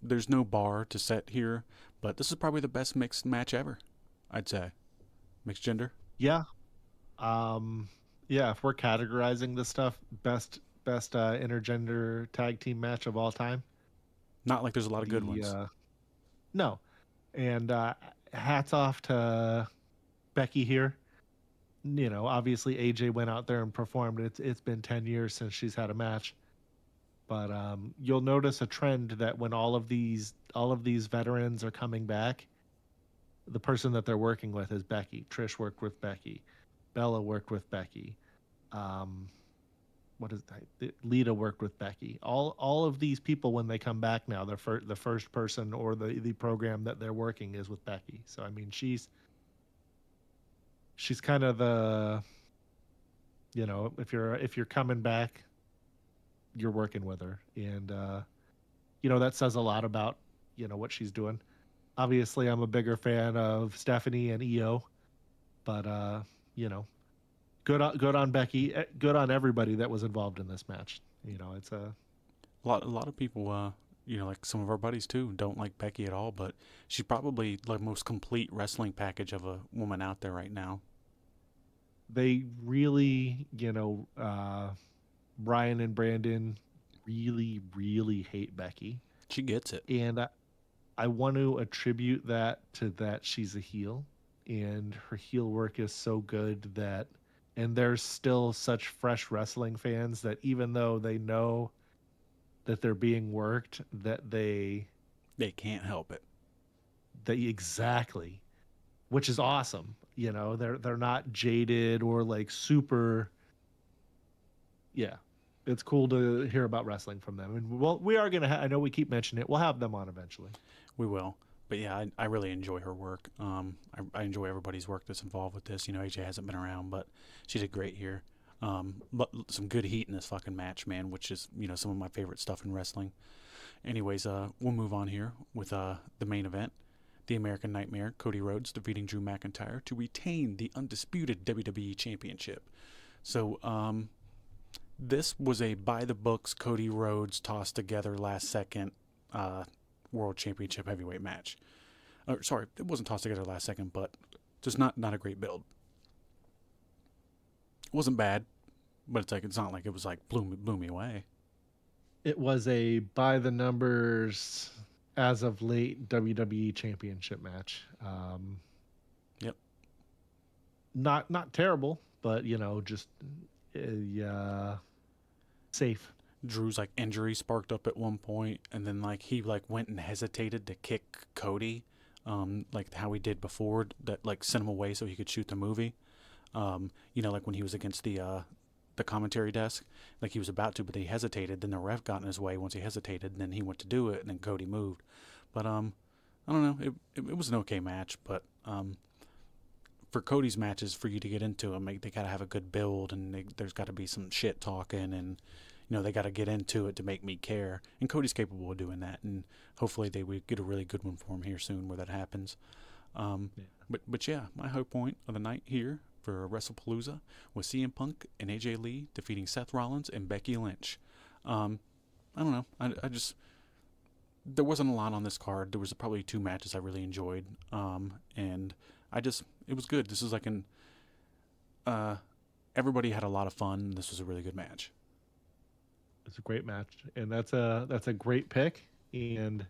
There's no bar to set here, but this is probably the best mixed match ever, I'd say. Mixed gender? Yeah. Yeah, if we're categorizing this stuff, best intergender tag team match of all time. Not like there's a lot of good ones. No. And hats off to Becky here. You know, obviously AJ went out there and performed. It's been 10 years since she's had a match. But you'll notice a trend that when all of these veterans are coming back, the person that they're working with is Becky. Trish worked with Becky. Bella worked with Becky. What is that? Lita worked with Becky. All of these people, when they come back now, the first person or the program that they're working is with Becky. So I mean, she's kind of the, you know, if you're coming back, you're working with her, and you know, that says a lot about, you know, what she's doing. Obviously, I'm a bigger fan of Stephanie and EO, but you know, good on Becky, good on everybody that was involved in this match. You know, it's A lot of people, you know, like some of our buddies too, don't like Becky at all, but she's probably the most complete wrestling package of a woman out there right now. they really, you know, Brian and Brandon really hate Becky, She gets it. and I want to attribute that to that she's a heel, and her heel work is so good that, and there's still such fresh wrestling fans that even though they know that they're being worked, that they can't help it. exactly, which is awesome. You know, they're not jaded or like super. Yeah, it's cool to hear about wrestling from them. And well, we are gonna. I know we keep mentioning it. We'll have them on eventually. We will. But yeah, I really enjoy her work. I enjoy everybody's work that's involved with this. You know, AJ hasn't been around, but she did great here. But some good heat in this fucking match, man, which is, you know, some of my favorite stuff in wrestling. Anyways, we'll move on here with the main event. The American Nightmare, Cody Rhodes, defeating Drew McIntyre to retain the undisputed WWE Championship. So, this was a by-the-books Cody Rhodes tossed together last second World Championship heavyweight match. Sorry, it wasn't tossed together last second, but just not a great build. It wasn't bad, but it's not like it was like blew me away. It was a by the numbers as of late WWE Championship match. Yep. Not terrible, but you know, just safe. Drew's like injury sparked up at one point, and then like he like went and hesitated to kick Cody, like how he did before, that like sent him away so he could shoot the movie. You know, like when he was against the commentary desk, like he was about to, but he hesitated. Then the ref got in his way once he hesitated, and then he went to do it, and then Cody moved. But I don't know. It was an okay match, but for Cody's matches, for you to get into them, they gotta have a good build, and there's got to be some shit talking, and you know, they got to get into it to make me care. And Cody's capable of doing that, and hopefully they would get a really good one for him here soon where that happens. Yeah. But yeah, my high point of the night here for Wrestlepalooza was CM Punk and AJ Lee defeating Seth Rollins and Becky Lynch. I don't know. I just, there wasn't a lot on this card. There was probably two matches I really enjoyed. And it was good. This was like everybody had a lot of fun. This was a really good match. It's a great match, and that's a great pick. And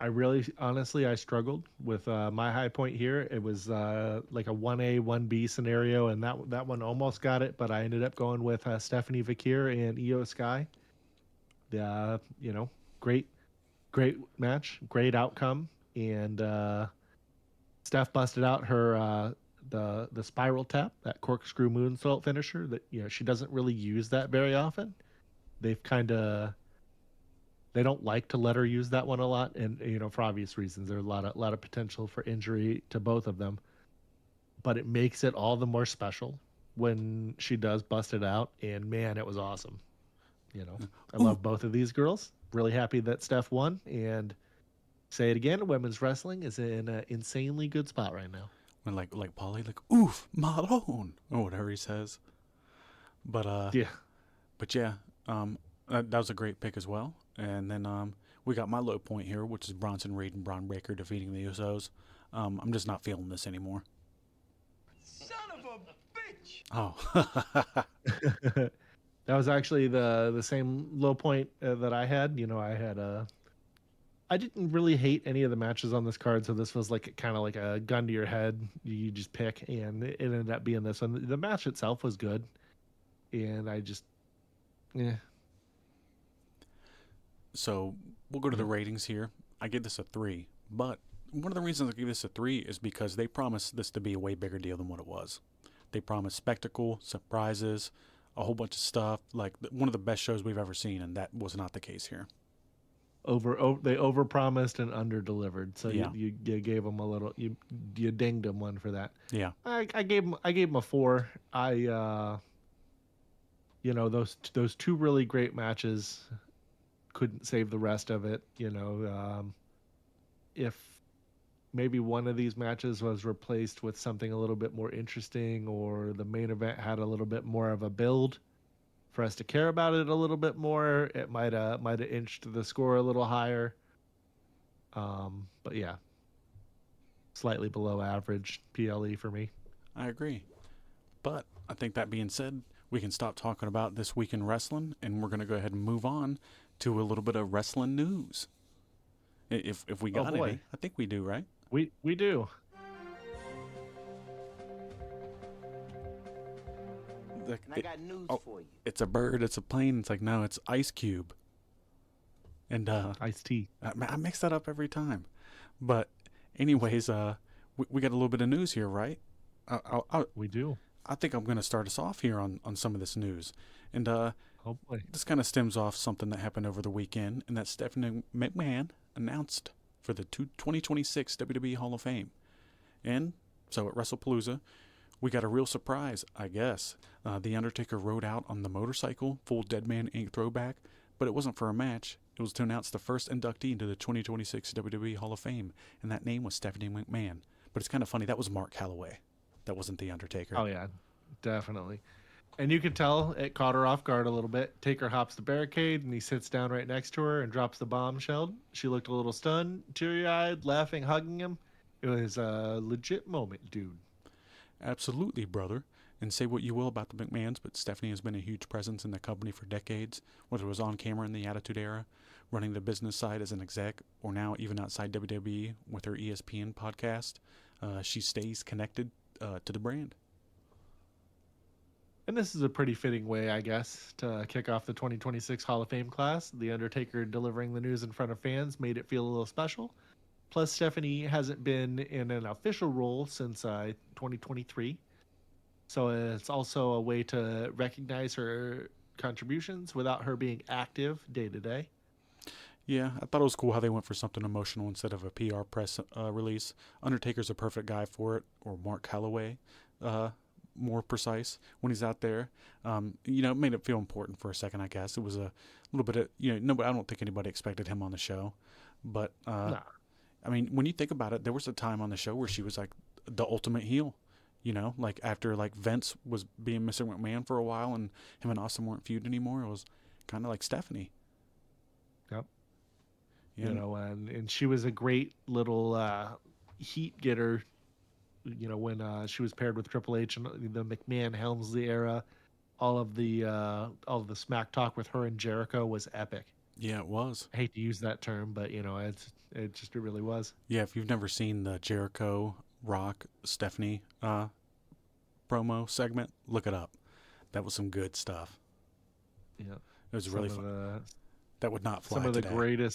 I really, honestly, I struggled with my high point here. It was like a 1A, 1B scenario, and that one almost got it, but I ended up going with Stephanie Vaquer and Io Sky. You know, great, great match, great outcome, and Steph busted out her the spiral tap, that corkscrew moonsault finisher that she doesn't really use that very often. They've kind of they don't like to let her use that one a lot, and for obvious reasons. There's a lot of potential for injury to both of them, but it makes it all the more special when she does bust it out. And man, it was awesome. I Ooh, love both of these girls. Really happy that Steph won, and say it again, women's wrestling is in an insanely good spot right now. when like Polly, like oof, Malone or whatever he says. But Yeah. but yeah, that was a great pick as well. And then we got my low point here, which is Bronson Reed and Braun Breaker defeating the Usos. I'm just not feeling this anymore. Son of a bitch! Oh, That was actually the same low point that I had. I didn't really hate any of the matches on this card, so this was like kind of like a gun to your head. You just pick, and it ended up being this one. The match itself was good, and I just, yeah, so we'll go to the ratings here. I give this a 3, but one of the reasons I give this a 3 is because they promised this to be a way bigger deal than what it was. They promised spectacle, surprises, a whole bunch of stuff, like one of the best shows we've ever seen, and that was not the case here. they overpromised and underdelivered. So Yeah. you gave them a little, you dinged them one for that. Yeah, I gave them a 4. Those two really great matches couldn't save the rest of it. If maybe one of these matches was replaced with something a little bit more interesting, or the main event had a little bit more of a build for us to care about it a little bit more, it might have inched the score a little higher. But yeah, slightly below average PLE for me. I agree. But I think that being said, we can stop talking about this week in wrestling, and we're going to go ahead and move on to a little bit of wrestling news. If we got boy. any, I think we do, right? We do. Like, And I got news oh. for you. it's a bird, it's a plane. It's like, no, it's Ice Cube. And Iced tea. I mix that up every time. But anyways, we got a little bit of news here, right? We do. I think I'm going to start us off here on some of this news. And Oh boy. this kind of stems off something that happened over the weekend, and that Stephanie McMahon announced for the 2026 WWE Hall of Fame. And so at Wrestlepalooza, we got a real surprise, I guess. The Undertaker rode out on the motorcycle, full Dead Man Inc. throwback, but it wasn't for a match. It was to announce the first inductee into the 2026 WWE Hall of Fame, and that name was Stephanie McMahon. But it's kind of funny, that was Mark Calloway. That wasn't The Undertaker. Oh yeah, definitely. And you could tell it caught her off guard a little bit. Taker hops the barricade and he sits down right next to her and drops the bombshell. She looked a little stunned, teary-eyed, laughing, hugging him. It was a legit moment, dude. Absolutely, brother. And say what you will about the McMahons, but Stephanie has been a huge presence in the company for decades, whether it was on camera in the Attitude Era, running the business side as an exec, or now even outside WWE with her ESPN podcast. She stays connected to the brand. And this is a pretty fitting way, I guess, to kick off the 2026 Hall of Fame class. The Undertaker delivering the news in front of fans made it feel a little special. Plus, Stephanie hasn't been in an official role since 2023. So it's also a way to recognize her contributions without her being active day to day. Yeah, I thought it was cool how they went for something emotional instead of a PR press release. Undertaker's a perfect guy for it, or Mark Calloway, more precise, when he's out there. It made it feel important for a second, I guess. It was a little bit of, nobody, I don't think anybody expected him on the show. But, Nah. I mean, when you think about it, there was a time on the show where she was like the ultimate heel. Like after like Vince was being Mr. McMahon for a while and him and Austin weren't feud anymore, it was kind of like Stephanie. Yep. Yeah. And she was a great little heat getter, when she was paired with Triple H and the McMahon Helmsley era. All of the smack talk with her and Jericho was epic. Yeah, it was. I hate to use that term, but it really was. Yeah, if you've never seen the Jericho Rock Stephanie promo segment, look it up. That was some good stuff. Yeah, It was really fun. That would not fly some of the today.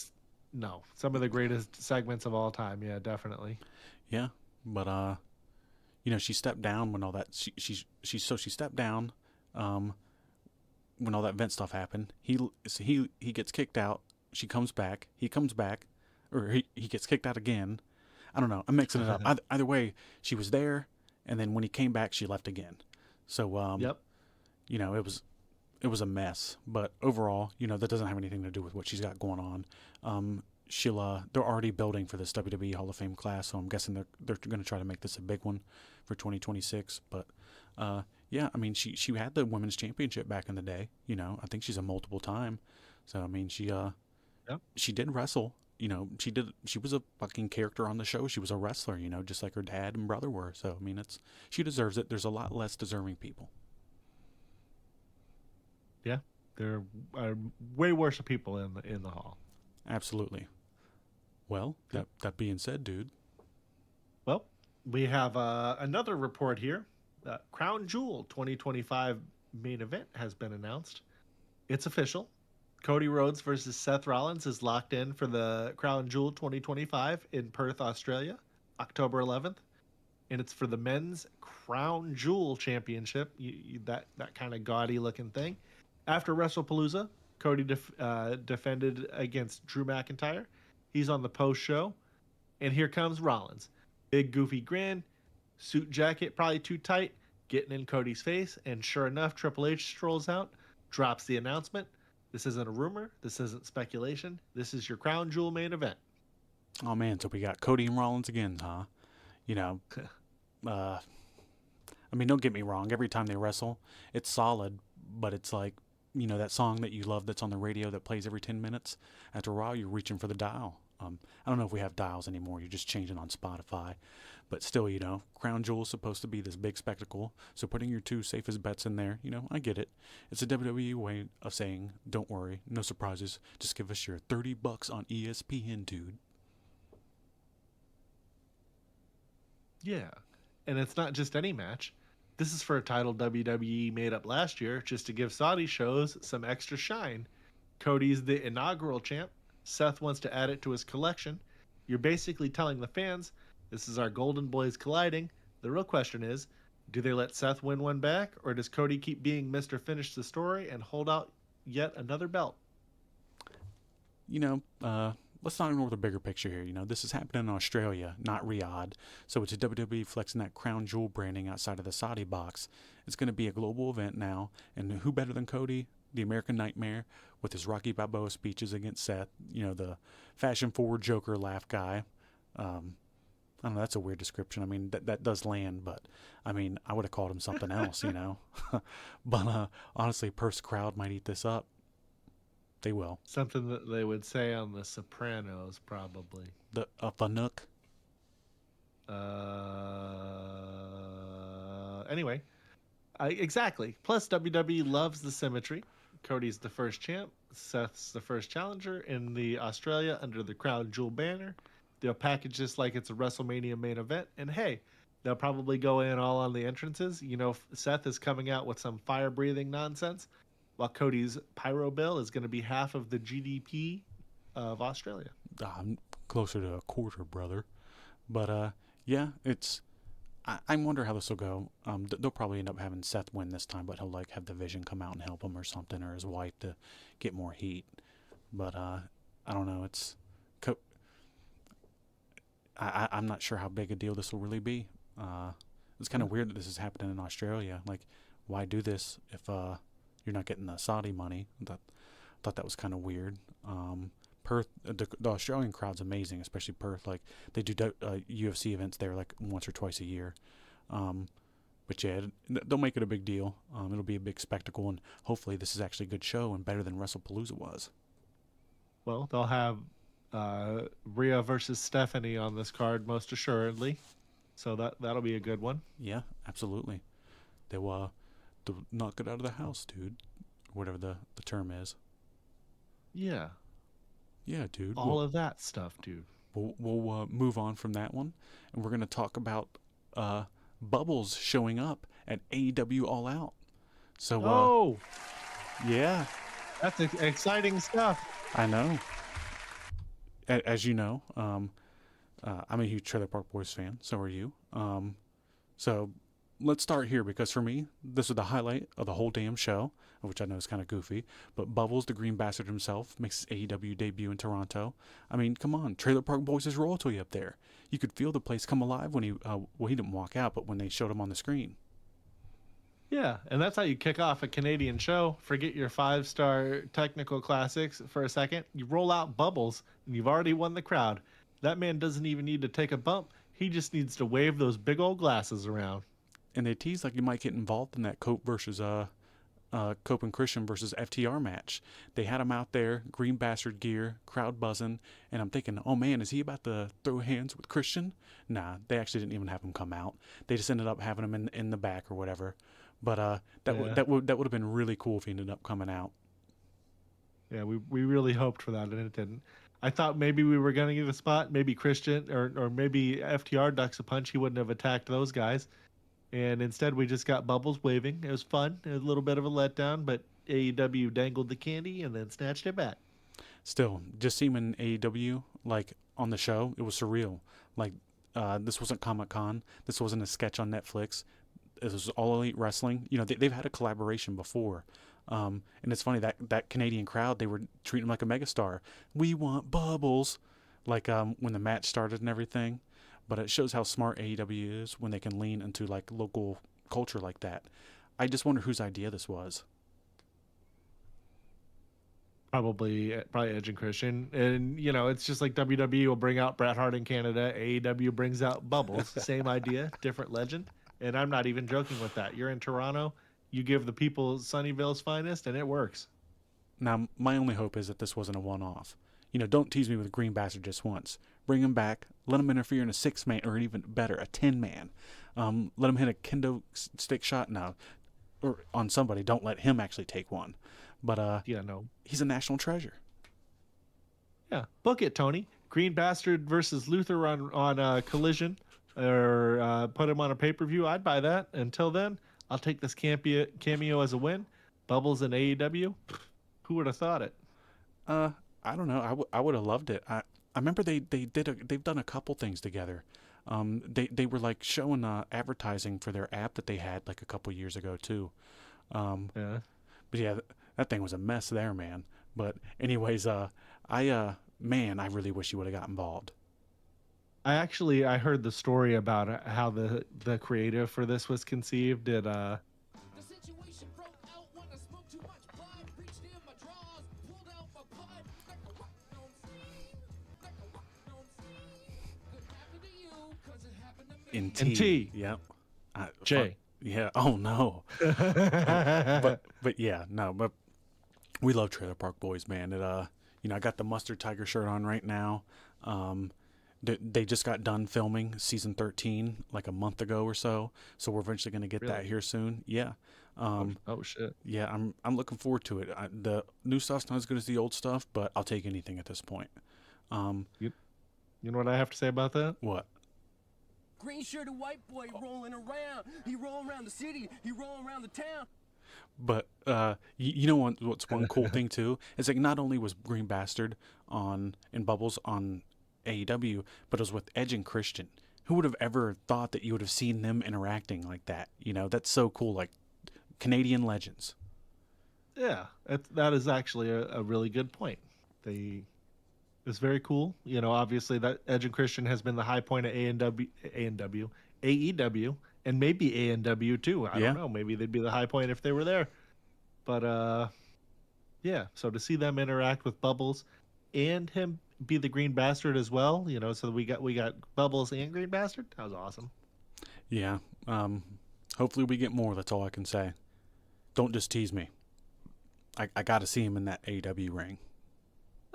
some of the greatest segments of all time. Yeah, definitely. Yeah, but she stepped down when all that she stepped down when all that vent stuff happened. He gets kicked out. She comes back. He comes back, or he gets kicked out again. I don't know. I'm mixing it up. Either way, she was there, and then when he came back, she left again. So Yep. It was a mess. But overall, that doesn't have anything to do with what she's got going on. They're already building for this WWE Hall of Fame class, so I'm guessing they're going to try to make this a big one for 2026. But yeah, I mean, she had the women's championship back in the day. I think she's a multiple time. So I mean, she did wrestle. She was a fucking character on the show. She was a wrestler. Just like her dad and brother were. So I mean, she deserves it. There's a lot less deserving people. Yeah, there are way worse people in the hall. Absolutely. Well, that being said, dude. Well, we have another report here. Crown Jewel 2025 main event has been announced. It's official. Cody Rhodes versus Seth Rollins is locked in for the Crown Jewel 2025 in Perth, Australia, October 11th. And it's for the men's Crown Jewel Championship, that kind of gaudy looking thing. After Wrestlepalooza, Cody defended against Drew McIntyre. He's on the post show. And here comes Rollins. Big goofy grin, suit jacket probably too tight, getting in Cody's face. And sure enough, Triple H strolls out, drops the announcement. This isn't a rumor. This isn't speculation. This is your Crown Jewel main event. Oh, man. So we got Cody and Rollins again, huh? I mean, don't get me wrong. Every time they wrestle, it's solid, but it's like, that song that you love that's on the radio that plays every 10 minutes. After a while, you're reaching for the dial. I don't know if we have dials anymore. You're just changing on Spotify. But still, Crown Jewel is supposed to be this big spectacle. So putting your two safest bets in there, I get it. It's a WWE way of saying, don't worry, no surprises. Just give us your $30 on ESPN, dude. Yeah. And it's not just any match. This is for a title WWE made up last year just to give Saudi shows some extra shine. Cody's the inaugural champ. Seth wants to add it to his collection. You're basically telling the fans, this is our golden boys colliding. The real question is, do they let Seth win one back, or does Cody keep being Mr. Finish the Story and hold out yet another belt? Let's not ignore the bigger picture here. This is happening in Australia, not Riyadh. So it's a WWE flexing that Crown Jewel branding outside of the Saudi box. It's going to be a global event now. And who better than Cody, the American Nightmare, with his Rocky Balboa speeches against Seth, the fashion-forward Joker laugh guy. I don't know, that's a weird description. I mean, that does land, but, I mean, I would have called him something else, But honestly, Perth's crowd might eat this up. They will. Something that they would say on The Sopranos, probably. The Fanuc. Anyway, exactly. Plus, WWE loves the symmetry. Cody's the first champ. Seth's the first challenger in the Australia under the Crown Jewel banner. They'll package this like it's a WrestleMania main event. And hey, they'll probably go in all on the entrances. Seth is coming out with some fire-breathing nonsense, while Cody's pyro bill is going to be half of the GDP of Australia. I'm closer to a quarter, brother. But, yeah, I wonder how this will go. They'll probably end up having Seth win this time, but he'll, have the Vision come out and help him or something, or his wife to get more heat. But, I don't know. I'm not sure how big a deal this will really be. It's kind of weird that this is happening in Australia. Why do this if you're not getting the Saudi money? Thought that was kind of weird. Perth, the Australian crowd's amazing, especially Perth. They do UFC events there once or twice a year. But yeah, they'll make it a big deal. It'll be a big spectacle, and hopefully this is actually a good show and better than Wrestlepalooza was. Well, they'll have Rhea versus Stephanie on this card, most assuredly. So that'll be a good one. Yeah, absolutely. They'll knock it out of the house, dude. Whatever the term is. Yeah. Yeah, dude. All of that stuff, dude. We'll move on from that one, and we're going to talk about Bubbles showing up at AEW All Out. So, yeah. That's exciting stuff. I know. As you know, I'm a huge Trailer Park Boys fan. So are you. So let's start here, because for me, this is the highlight of the whole damn show, which I know is kind of goofy. But Bubbles, the Green Bastard himself, makes his AEW debut in Toronto. I mean, come on, Trailer Park Boys is royalty up there. You could feel the place come alive when he didn't walk out, but when they showed him on the screen. Yeah, and that's how you kick off a Canadian show. Forget your 5-star technical classics for a second. You roll out Bubbles, and you've already won the crowd. That man doesn't even need to take a bump. He just needs to wave those big old glasses around. And they tease like you might get involved in that Cope and Christian versus FTR match. They had him out there, Green Bastard gear, crowd buzzing, and I'm thinking, oh man, is he about to throw hands with Christian? Nah, they actually didn't even have him come out. They just ended up having him in the back or whatever. But that would have been really cool if he ended up coming out. Yeah, we really hoped for that, and it didn't. I thought maybe we were going to get a spot, maybe Christian or maybe FTR ducks a punch. He wouldn't have attacked those guys. And instead, we just got Bubbles waving. It was fun. It was a little bit of a letdown, but AEW dangled the candy and then snatched it back. Still, just seeing him in AEW, like, on the show, it was surreal. Like, this wasn't Comic-Con. This wasn't a sketch on Netflix. This was All Elite Wrestling. You know, they've had a collaboration before. And it's funny, that Canadian crowd, they were treating him like a megastar. We want Bubbles. Like, when the match started and everything. But it shows how smart AEW is when they can lean into, like, local culture like that. I just wonder whose idea this was. Probably Edge and Christian. And, you know, it's just like WWE will bring out Bret Hart in Canada. AEW brings out Bubbles. Same idea, different legend. And I'm not even joking with that. You're in Toronto. You give the people Sunnyvale's finest, and it works. Now, my only hope is that this wasn't a one-off. You know, don't tease me with Green Bastard just once. Bring him back. Let him interfere in a 6-man, or even better, a 10-man. Let him hit a kendo stick shot now, or on somebody. Don't let him actually take one. But he's a national treasure. Yeah, book it, Tony. Green Bastard versus Luther on Collision, or put him on a pay-per-view. I'd buy that. Until then, I'll take this cameo as a win. Bubbles in AEW. Who would have thought it? I don't know. I would have loved it. I remember they've done a couple things together. They were like showing advertising for their app that they had like a couple years ago too. Yeah. But yeah, that thing was a mess there, man. But anyways, I really wish you would have got involved. I heard the story about how the creative for this was conceived. It The situation broke out when I smoked too much blood. Reached in my drawers, pulled out my blood. Like a rock don't sting. Like a rock don't sting. Could happen to you, 'cause it happened to me. In T. Yep. J. Yeah. Oh no. but yeah, no. But we love Trailer Park Boys, man. It I got the Mustard Tiger shirt on right now. They just got done filming season 13 like a month ago or so, so we're eventually going to get that here soon. Yeah. Oh shit. Yeah, I'm looking forward to it. The new stuff's not as good as the old stuff, but I'll take anything at this point. You know what I have to say about that? What? Green shirted white boy rolling around. He rolling around the city. He rolling around the town. But you know what's one cool thing too? It's like not only was Green Bastard in Bubbles on AEW, but it was with Edge and Christian. Who would have ever thought that you would have seen them interacting like that? You know, that's so cool. Like Canadian legends. Yeah, that is actually a really good point. It's very cool. You know, obviously that Edge and Christian has been the high point of AEW, and maybe AEW too. I don't know. Maybe they'd be the high point if they were there. But yeah. So to see them interact with Bubbles and him be the Green Bastard as well, you know, so we got Bubbles and Green Bastard. That was awesome. Yeah. Hopefully we get more. That's all I can say. Don't just tease me. I got to see him in that AEW ring.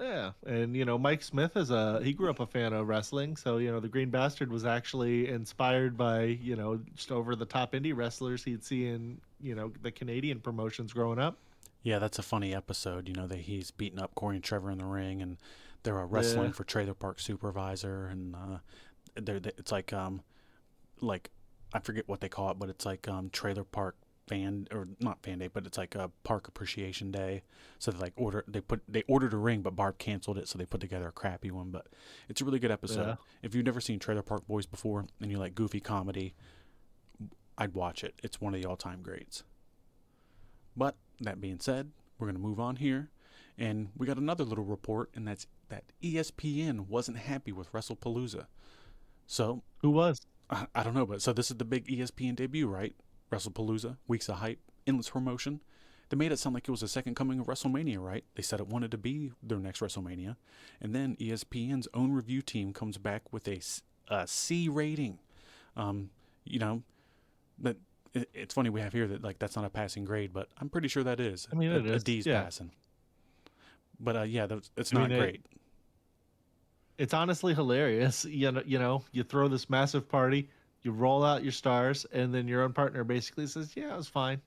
Yeah, and you know, Mike Smith he grew up a fan of wrestling, so you know, the Green Bastard was actually inspired by, you know, just over the top indie wrestlers he'd see in, you know, the Canadian promotions growing up. Yeah, that's a funny episode. You know, that he's beating up Corey and Trevor in the ring, and They're wrestling for Trailer Park Supervisor, and it's like I forget what they call it, but it's like Trailer Park fan, or not fan day, but it's like a park appreciation day. So they ordered a ring, but Barb canceled it, so they put together a crappy one. But it's a really good episode. Yeah. If you've never seen Trailer Park Boys before and you like goofy comedy, I'd watch it. It's one of the all-time greats. But that being said, we're going to move on here, and we got another little report, and that's that ESPN wasn't happy with Wrestlepalooza. So Who was? I don't know, but so this is the big ESPN debut, right? Wrestlepalooza, weeks of hype, endless promotion. They made it sound like it was the second coming of WrestleMania, right? They said it wanted to be their next WrestleMania. And then ESPN's own review team comes back with a C rating. You know, that it's funny we have here that like that's not a passing grade, but I'm pretty sure that is. I mean, it is. A D's Yeah. passing. But yeah, it's I not mean, great. It's honestly hilarious. You know, you throw this massive party, you roll out your stars, and then your own partner basically says, "Yeah, it was fine."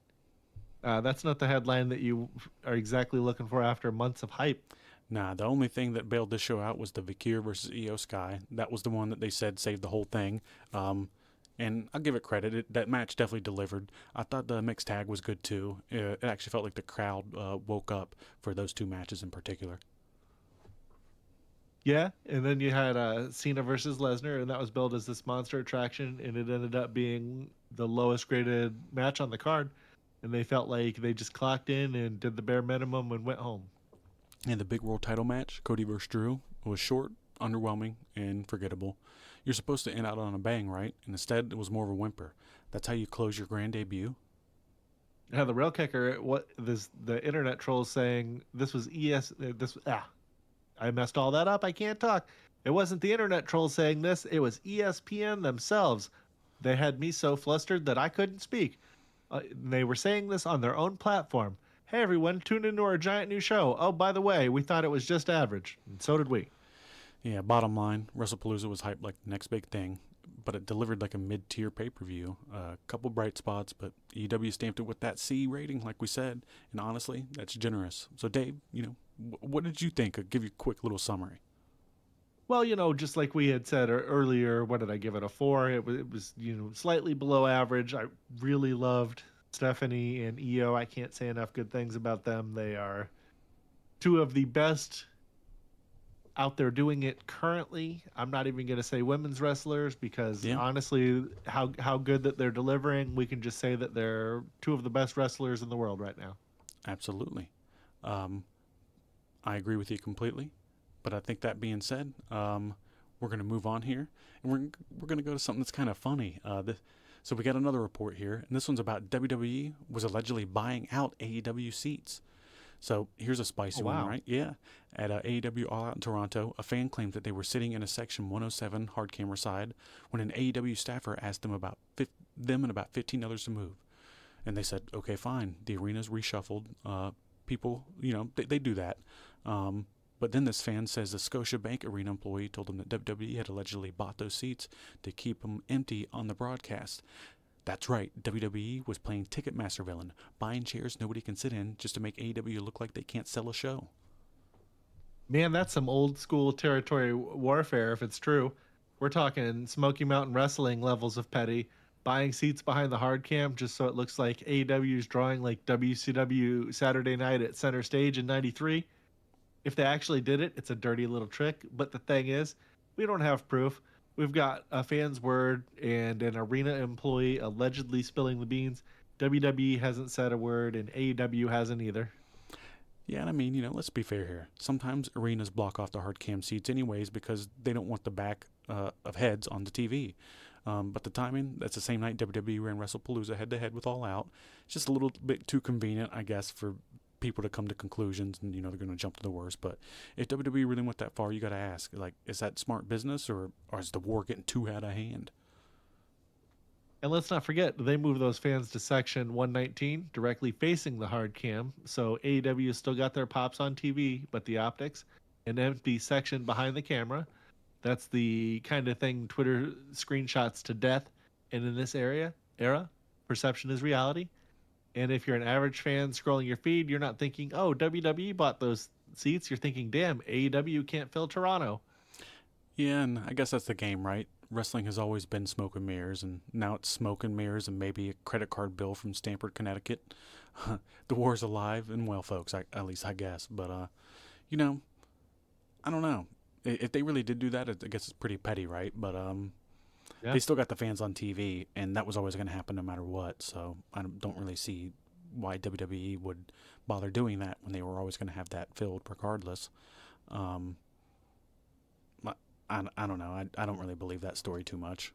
That's not the headline that you are exactly looking for after months of hype. Nah, the only thing that bailed this show out was the Vaquer versus Io Sky. That was the one that they said saved the whole thing. And I'll give it credit. That match definitely delivered. I thought the mixed tag was good too. It actually felt like the crowd woke up for those two matches in particular. Yeah, and then you had Cena versus Lesnar, and that was billed as this monster attraction, and it ended up being the lowest graded match on the card. And they felt like they just clocked in and did the bare minimum and went home. And the big world title match, Cody versus Drew, was short, underwhelming, and forgettable. You're supposed to end out on a bang, right? And instead, it was more of a whimper. That's how you close your grand debut. Yeah, the real kicker, the internet trolls saying this was I messed all that up. I can't talk. It wasn't the internet trolls saying this. It was ESPN themselves. They had me so flustered that I couldn't speak. They were saying this on their own platform. Hey, everyone, tune into our giant new show. Oh, by the way, we thought it was just average. And so did we. Yeah, bottom line, Wrestlepalooza was hyped like the next big thing, but it delivered like a mid-tier pay-per-view. A couple bright spots, but EW stamped it with that C rating, like we said. And honestly, that's generous. So, Dave, what did you think? I'll give you a quick little summary. Well, just like we had said earlier, what did I give it? A 4? It was slightly below average. I really loved Stephanie and Io. I can't say enough good things about them. They are two of the best out there doing it currently. I'm not even going to say women's wrestlers because honestly, how good that they're delivering, we can just say that they're two of the best wrestlers in the world right now. Absolutely. I agree with you completely. But I think that being said, we're going to move on here, and we're going to go to something that's kind of funny. So we got another report here, and this one's about WWE was allegedly buying out AEW seats. So here's a spicy one, right? Yeah. At AEW All Out in Toronto, a fan claimed that they were sitting in a section 107 hard camera side when an AEW staffer asked them and about 15 others to move. And they said, okay, fine. The arena's reshuffled. People, they do that. But then this fan says the Scotiabank Arena employee told him that WWE had allegedly bought those seats to keep them empty on the broadcast. That's right, WWE was playing Ticketmaster villain, buying chairs nobody can sit in just to make AEW look like they can't sell a show. Man, that's some old school territory warfare if it's true. We're talking Smoky Mountain Wrestling levels of petty, buying seats behind the hard cam just so it looks like AEW's drawing like WCW Saturday Night at Center Stage in 93. If they actually did it, it's a dirty little trick. But the thing is, we don't have proof. We've got a fan's word and an arena employee allegedly spilling the beans. WWE hasn't said a word, and AEW hasn't either. Yeah, and I mean, let's be fair here. Sometimes arenas block off the hard cam seats anyways because they don't want the back of heads on the TV. But the timing, that's the same night WWE ran Wrestlepalooza head-to-head with All Out. It's just a little bit too convenient, I guess, for people to come to conclusions and, they're going to jump to the worst. But if WWE really went that far, you got to ask, is that smart business or is the war getting too out of hand? And let's not forget, they moved those fans to section 119, directly facing the hard cam. So AEW still got their pops on TV, but the optics, an empty section behind the camera. That's the kind of thing Twitter screenshots to death. And in this era, perception is reality. And if you're an average fan scrolling your feed, you're not thinking, oh, WWE bought those seats, you're thinking, damn, AEW can't fill Toronto. Yeah, and I guess that's the game, right? Wrestling has always been smoke and mirrors, and now it's smoke and mirrors and maybe a credit card bill from Stamford, Connecticut. The war's alive and well, folks, at least I guess. But, you know, I don't know. If they really did do that, I guess it's pretty petty, right? But Yeah. they still got the fans on TV, and that was always going to happen no matter what. So I don't really see why WWE would bother doing that when they were always going to have that filled regardless. I don't know. I don't really believe that story too much.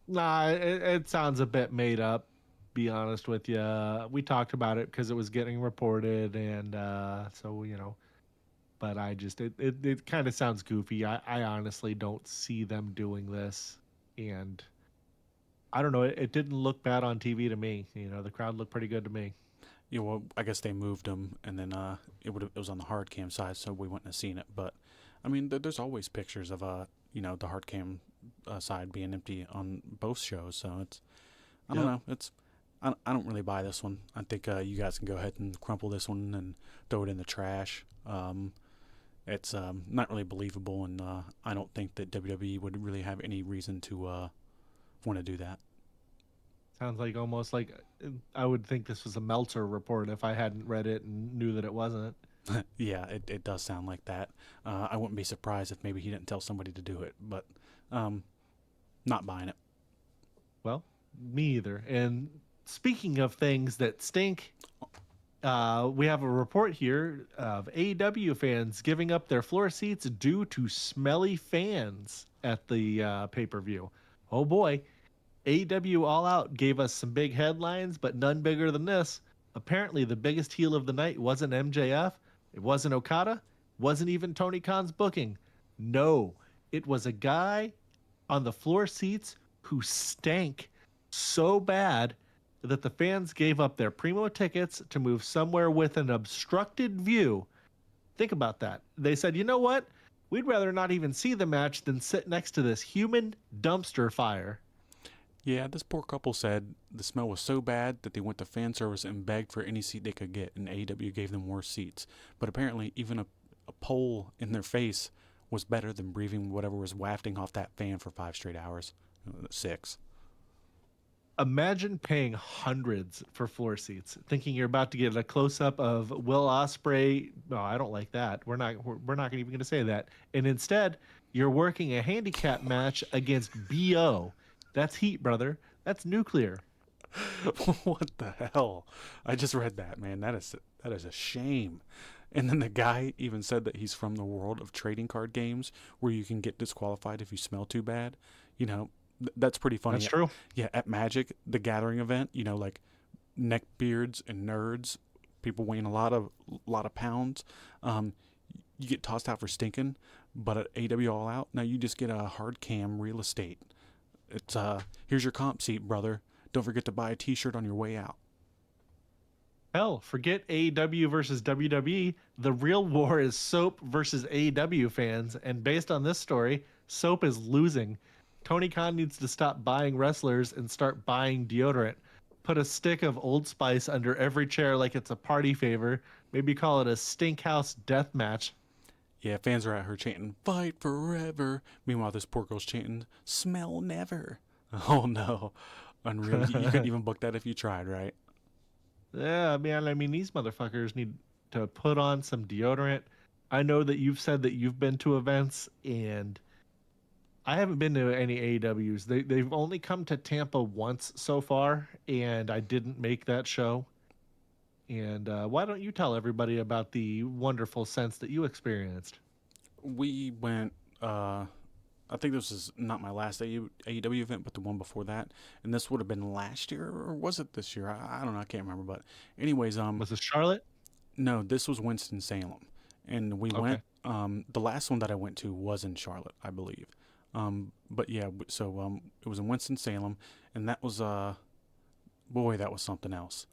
Nah, it sounds a bit made up, be honest with you. We talked about it because it was getting reported, and so, but I just, it kind of sounds goofy. I honestly don't see them doing this, and I don't know. It didn't look bad on TV to me. The crowd looked pretty good to me. Yeah, well, I guess they moved them, and then it was on the hard cam side, so we wouldn't have seen it. But I mean, there's always pictures of the hard cam side being empty on both shows. So it's, I don't know. I don't really buy this one. I think you guys can go ahead and crumple this one and throw it in the trash. It's not really believable, and I don't think that WWE would really have any reason to want to do that. Sounds like almost like I would think this was a Meltzer report if I hadn't read it and knew that it wasn't. Yeah, it does sound like that. I wouldn't be surprised if maybe he didn't tell somebody to do it, but not buying it. Well, me either. And speaking of things that stink, we have a report here of AEW fans giving up their floor seats due to smelly fans at the pay-per-view. Oh boy. AEW All Out gave us some big headlines, but none bigger than this. Apparently, the biggest heel of the night wasn't MJF. It wasn't Okada. Wasn't even Tony Khan's booking. No, it was a guy on the floor seats who stank so bad that the fans gave up their primo tickets to move somewhere with an obstructed view. Think about that. They said, you know what? We'd rather not even see the match than sit next to this human dumpster fire. Yeah, this poor couple said the smell was so bad that they went to fan service and begged for any seat they could get, and AEW gave them worse seats. But apparently, even a pole in their face was better than breathing whatever was wafting off that fan for 5 straight hours. 6. Imagine paying hundreds for floor seats, thinking you're about to get a close-up of Will Ospreay. No, I don't like that. We're not even going to say that. And instead, you're working a handicap match against BO. That's heat, brother. That's nuclear. What the hell? I just read that, man. That is a shame. And then the guy even said that he's from the world of trading card games where you can get disqualified if you smell too bad. That's pretty funny. That's true. Yeah, at Magic, the Gathering event, like neckbeards and nerds, people weighing a lot of pounds, you get tossed out for stinking. But at AEW All Out, now you just get a hard cam real estate. It's here's your comp seat, brother. Don't forget to buy a T-shirt on your way out. Hell, forget AEW versus WWE. The real war is Soap versus AEW fans, and based on this story, Soap is losing. Tony Khan needs to stop buying wrestlers and start buying deodorant. Put a stick of Old Spice under every chair like it's a party favor. Maybe call it a stink house death match. Yeah, fans are out here chanting, "Fight forever." Meanwhile, this poor girl's chanting, "Smell never." Oh, no. Unreal. You couldn't even book that if you tried, right? Yeah, man, I mean, these motherfuckers need to put on some deodorant. I know that you've said that you've been to events, and I haven't been to any AEWs. They've only come to Tampa once so far, and I didn't make that show. And why don't you tell everybody about the wonderful sense that you experienced? We went, I think this is not my last AEW event, but the one before that. And this would have been last year, or was it this year? I don't know. I can't remember. But anyways, Was this Charlotte? no, this was Winston-Salem. And we went, the last one that I went to was in Charlotte, I believe. But yeah, so it was in Winston-Salem, and that was, boy, that was something else.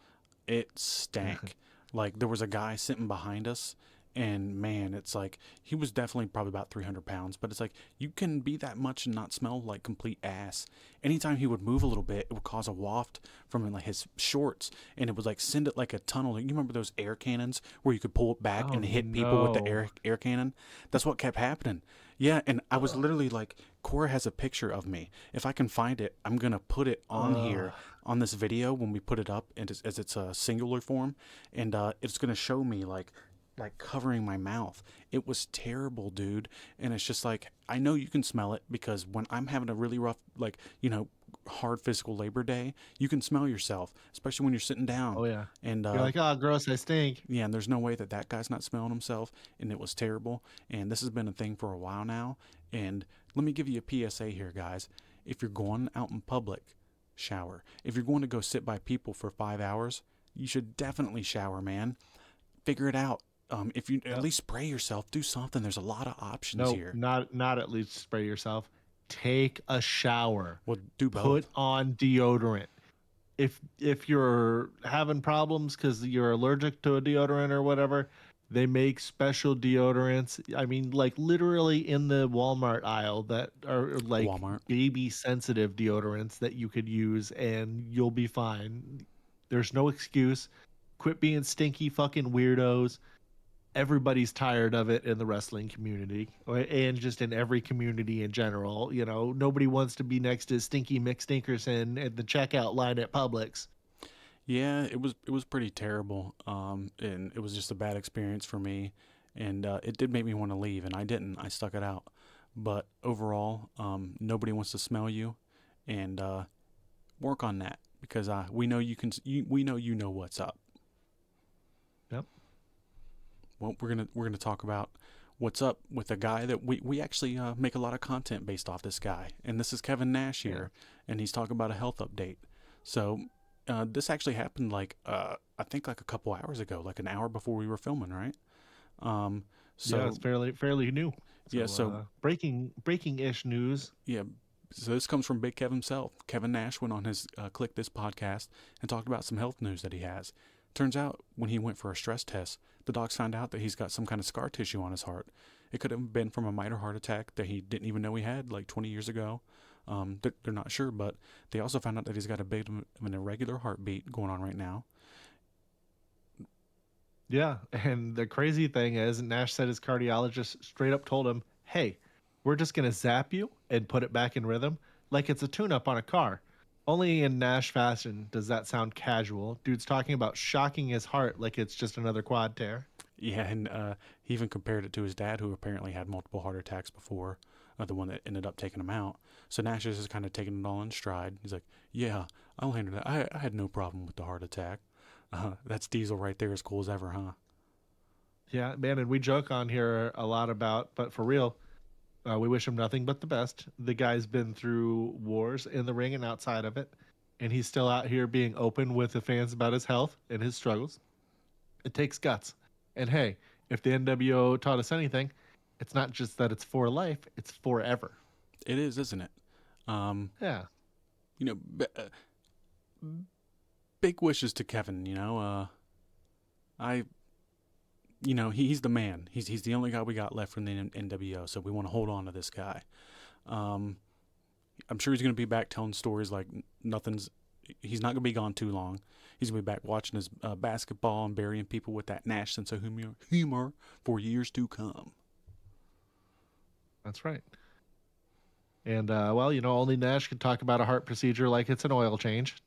It stank. Like, there was a guy sitting behind us, And man, it's like he was definitely probably about 300 pounds, but it's like you can be that much and not smell like complete ass. Anytime he would move a little bit, it would cause a waft from like his shorts, and it would like send it like a tunnel. You remember those air cannons where you could pull it back Oh, and hit people with the no. air cannon? That's what kept happening. Yeah, and I was literally like, Cora has a picture of me. If I can find it, I'm gonna put it on here on this video when we put it up, and as it's a singular form, and it's gonna show me like covering my mouth. It was terrible, dude. And it's just like, I know you can smell it because when I'm having a really rough, like, hard physical labor day, you can smell yourself, especially when you're sitting down. Oh yeah. And You're like, oh, gross, I stink. yeah, and there's no way that that guy's not smelling himself, and it was terrible. And this has been a thing for a while now. And let me give you a PSA here, guys. If you're going out in public, shower. If you're going to go sit by people for 5 hours, you should definitely shower, man. Figure it out. If you at least spray yourself, do something. There's a lot of options No, here. not at least spray yourself. Take a shower. Well, do both. Put on deodorant. If you're having problems because you're allergic to a deodorant or whatever, they make special deodorants. I mean, like literally in the Walmart aisle that are like Walmart. baby sensitive deodorants that you could use and you'll be fine. There's no excuse. Quit being stinky fucking weirdos. Everybody's tired of it in the wrestling community and just in every community in general. Nobody wants to be next to Stinky Mick Stinkerson at the checkout line at Publix. Yeah, it was pretty terrible. And it was just a bad experience for me. And it did make me want to leave, and I didn't. I stuck it out. But overall, nobody wants to smell you, and work on that because we know you can. We know you know what's up. Yep. Well, we're gonna talk about what's up with a guy that we actually make a lot of content based off this guy, and this is Kevin Nash here, and he's talking about a health update. So this actually happened I think like a couple hours ago, like an hour before we were filming, right? So yeah, it's fairly new. So breaking-ish news. Yeah. So this comes from Big Kev himself. Kevin Nash went on his Click This podcast and talked about some health news that he has. Turns out when he went for a stress test, the docs found out that he's got some kind of scar tissue on his heart. It could have been from a minor heart attack that he didn't even know he had like 20 years ago. They're not sure, but they also found out that he's got a bit of an irregular heartbeat going on right now. Yeah, and the crazy thing is, Nash said his cardiologist straight up told him, hey, we're just going to zap you and put it back in rhythm like it's a tune-up on a car. Only in Nash fashion does that sound casual. Dude's talking about shocking his heart like it's just another quad tear. Yeah, and he even compared it to his dad, who apparently had multiple heart attacks before, the one that ended up taking him out. So Nash is just kind of taking it all in stride. He's like, yeah, I'll handle that. I had no problem with the heart attack. That's Diesel right there, as cool as ever, huh? Yeah, man, and we joke on here a lot about, but for real, we wish him nothing but the best. The guy's been through wars in the ring and outside of it, and he's still out here being open with the fans about his health and his struggles. It takes guts. And hey, if the NWO taught us anything, it's not just that it's for life, it's forever. It is, isn't it? Yeah. Big wishes to Kevin, he's the man. He's the only guy we got left from the NWO, so we want to hold on to this guy. I'm sure he's going to be back telling stories like he's not going to be gone too long. He's going to be back watching his basketball and burying people with that Nash sense of humor for years to come. That's right. And, only Nash could talk about a heart procedure like it's an oil change.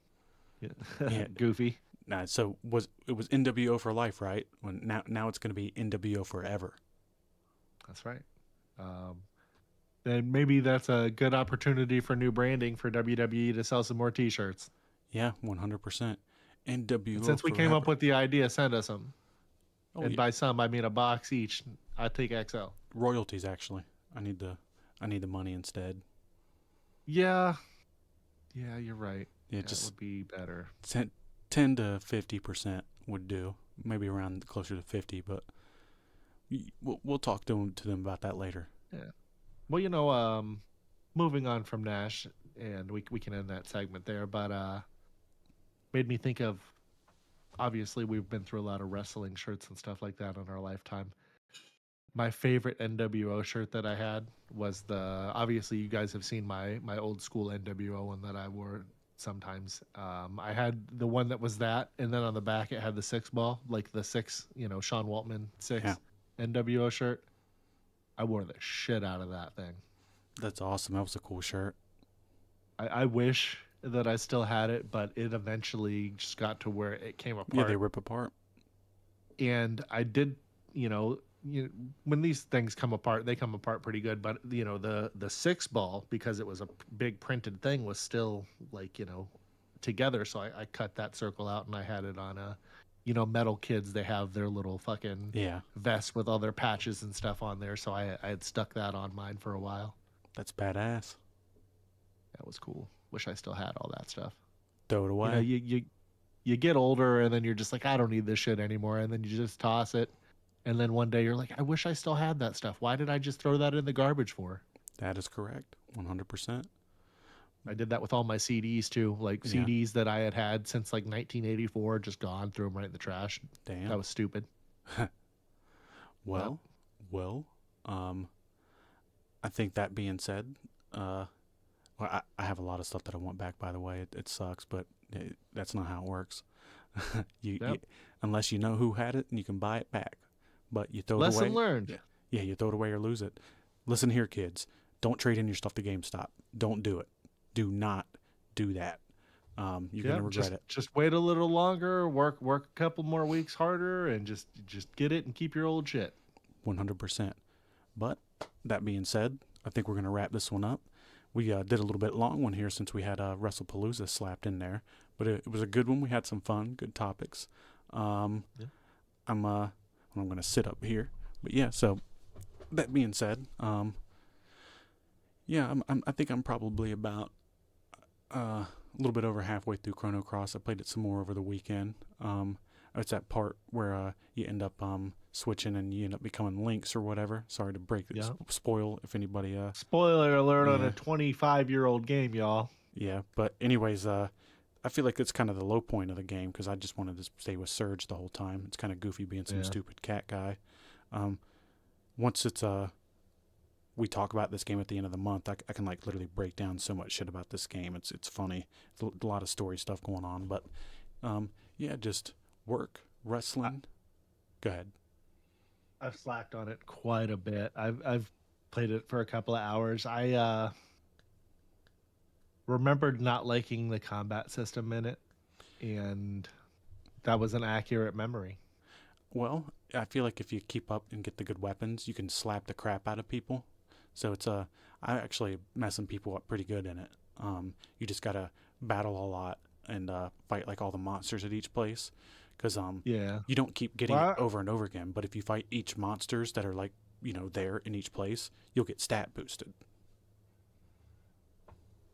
Yeah. Goofy. Nah, so it was NWO for life, right? Now it's going to be NWO forever. That's right. And maybe that's a good opportunity for new branding for WWE to sell some more T-shirts. Yeah, 100%. NWO. And since we came up with the idea, send us some. Oh, and by some, I mean a box each. I take XL. Royalties, actually. I need the money instead. Yeah, you're right. Yeah, just would be better. 10 to 50% would do. Maybe around closer to 50, but we'll talk to them about that later. Yeah. Well, moving on from Nash, and we can end that segment there, but made me think of, obviously we've been through a lot of wrestling shirts and stuff like that in our lifetime. My favorite NWO shirt that I had was obviously you guys have seen my old school NWO one that I wore sometimes. I had the one that was that, and then on the back it had the 6 ball, like the 6, Sean Waltman 6 Yeah. NWO shirt. I wore the shit out of that thing. That's awesome. That was a cool shirt. I wish that I still had it, but it eventually just got to where it came apart. Yeah, they rip apart. And I did, when these things come apart, they come apart pretty good. But the 6 ball, because it was a big printed thing, was still like together. So I cut that circle out and I had it on a, Metal Kids. They have their little fucking vest with all their patches and stuff on there. So I had stuck that on mine for a while. That's badass. That was cool. Wish I still had all that stuff. Throw it away. You get older and then you're just like, I don't need this shit anymore, and then you just toss it, and then one day you're like, I wish I still had that stuff. Why did I just throw that in the garbage for? That is correct. 100%. I did that with all my CDs too, like CDs that I had since like 1984, just gone, threw them right in the trash. Damn. That was stupid. Well, I think that being said, I have a lot of stuff that I want back, by the way. It sucks, but that's not how it works. Unless you know who had it, and you can buy it back. But you throw it away. Lesson learned. Yeah, you throw it away or lose it. Listen here, kids. Don't trade in your stuff to GameStop. Don't do it. Do not do that. You're going to regret it. Just wait a little longer, work a couple more weeks harder, and just get it and keep your old shit. 100%. But that being said, I think we're going to wrap this one up. We did a little bit long one here since we had Wrestlepalooza slapped in there, but it was a good one. We had some fun, good topics. I'm going to sit up here, but yeah. So that being said, I think I'm probably about a little bit over halfway through Chrono Cross. I played it some more over the weekend. It's that part where you end up switching and you end up becoming Lynx or whatever. Sorry to break it, spoil if anybody. Spoiler alert on a 25-year-old game, y'all. Yeah, but anyways, I feel like it's kind of the low point of the game because I just wanted to stay with Surge the whole time. It's kind of goofy being some stupid cat guy. Once it's we talk about this game at the end of the month, I can like literally break down so much shit about this game. It's funny. It's a lot of story stuff going on, but just work, wrestling. Go ahead. I've slacked on it quite a bit. I've played it for a couple of hours. I remembered not liking the combat system in it, and that was an accurate memory. Well, I feel like if you keep up and get the good weapons, you can slap the crap out of people. So it's I actually messing people up pretty good in it. You just gotta battle a lot and fight like all the monsters at each place. Because you don't keep getting it over and over again. But if you fight each monsters that are like, there in each place, you'll get stat boosted.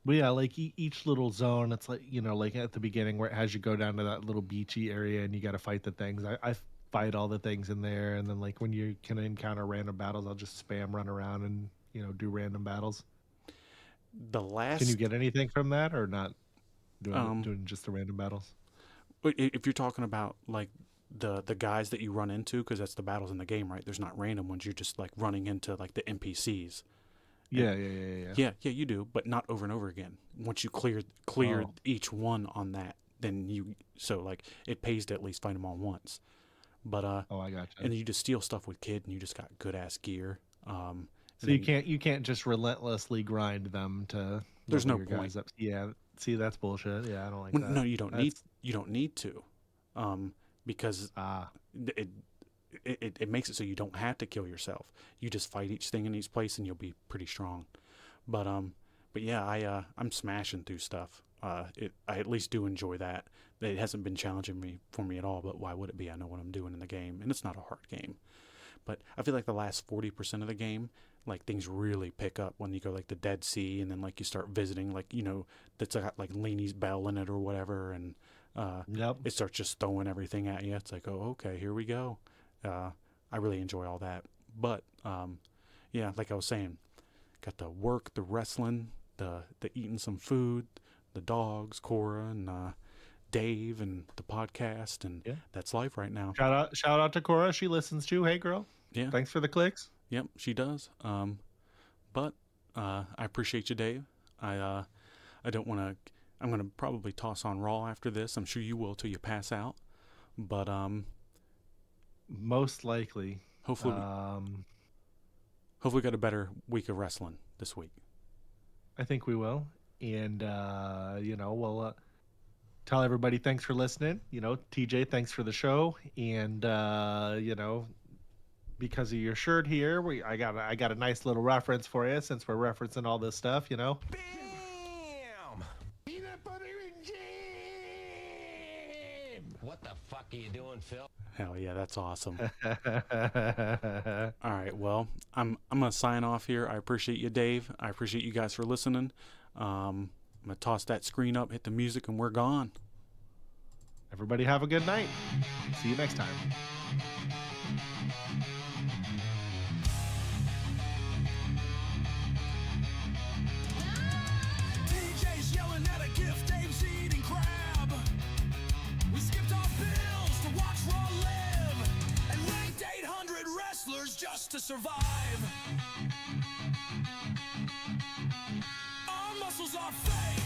Well, yeah, like each little zone, it's like, like at the beginning where it has you go down to that little beachy area and you got to fight the things. I fight all the things in there. And then like when you can encounter random battles, I'll just spam run around and, do random battles. Can you get anything from that or not doing just the random battles? If you're talking about like the guys that you run into, because that's the battles in the game, right? There's not random ones. You're just like running into like the NPCs. Yeah, you do, but not over and over again. Once you clear each one on that, then it pays to at least fight them all once. But I gotcha. And then you just steal stuff with Kid, and you just got good ass gear. So you can't just relentlessly grind them to. There's no your point. Guys up. Yeah. See, that's bullshit. Yeah, I don't like that. No, you don't need to, because it makes it so you don't have to kill yourself. You just fight each thing in each place, and you'll be pretty strong. But yeah, I'm smashing through stuff. I at least do enjoy that. It hasn't been challenging for me at all. But why would it be? I know what I'm doing in the game, and it's not a hard game. But I feel like the last 40% of the game, like things really pick up when you go like the Dead Sea, and then like you start visiting like that's got like Leanie's Bell in it or whatever, and it starts just throwing everything at you. It's like, oh, okay, here we go. I really enjoy all that. But like I was saying, got the work, the wrestling, the eating some food, the dogs, Cora and Dave, and the podcast, and that's life right now. Shout out to Cora. She listens too. Hey, girl. Yeah. Thanks for the clicks. Yep, she does. But I appreciate you, Dave. I don't want to. I'm going to probably toss on Raw after this. I'm sure you will till you pass out. But Most likely. hopefully, hopefully, we got a better week of wrestling this week. I think we will. And, we'll tell everybody thanks for listening. TJ, thanks for the show. And, because of your shirt here, I got a nice little reference for you since we're referencing all this stuff, Bam! Peanut butter and jam! What the fuck are you doing, Phil? Hell yeah, that's awesome. All right, well, I'm gonna sign off here. I appreciate you, Dave. I appreciate you guys for listening. I'm gonna toss that screen up, hit the music, and we're gone. Everybody have a good night. See you next time. DJ's yelling at a gift, Dave's eating crab. We skipped our bills to watch Raw live and ranked 800 wrestlers just to survive. Our muscles are fake.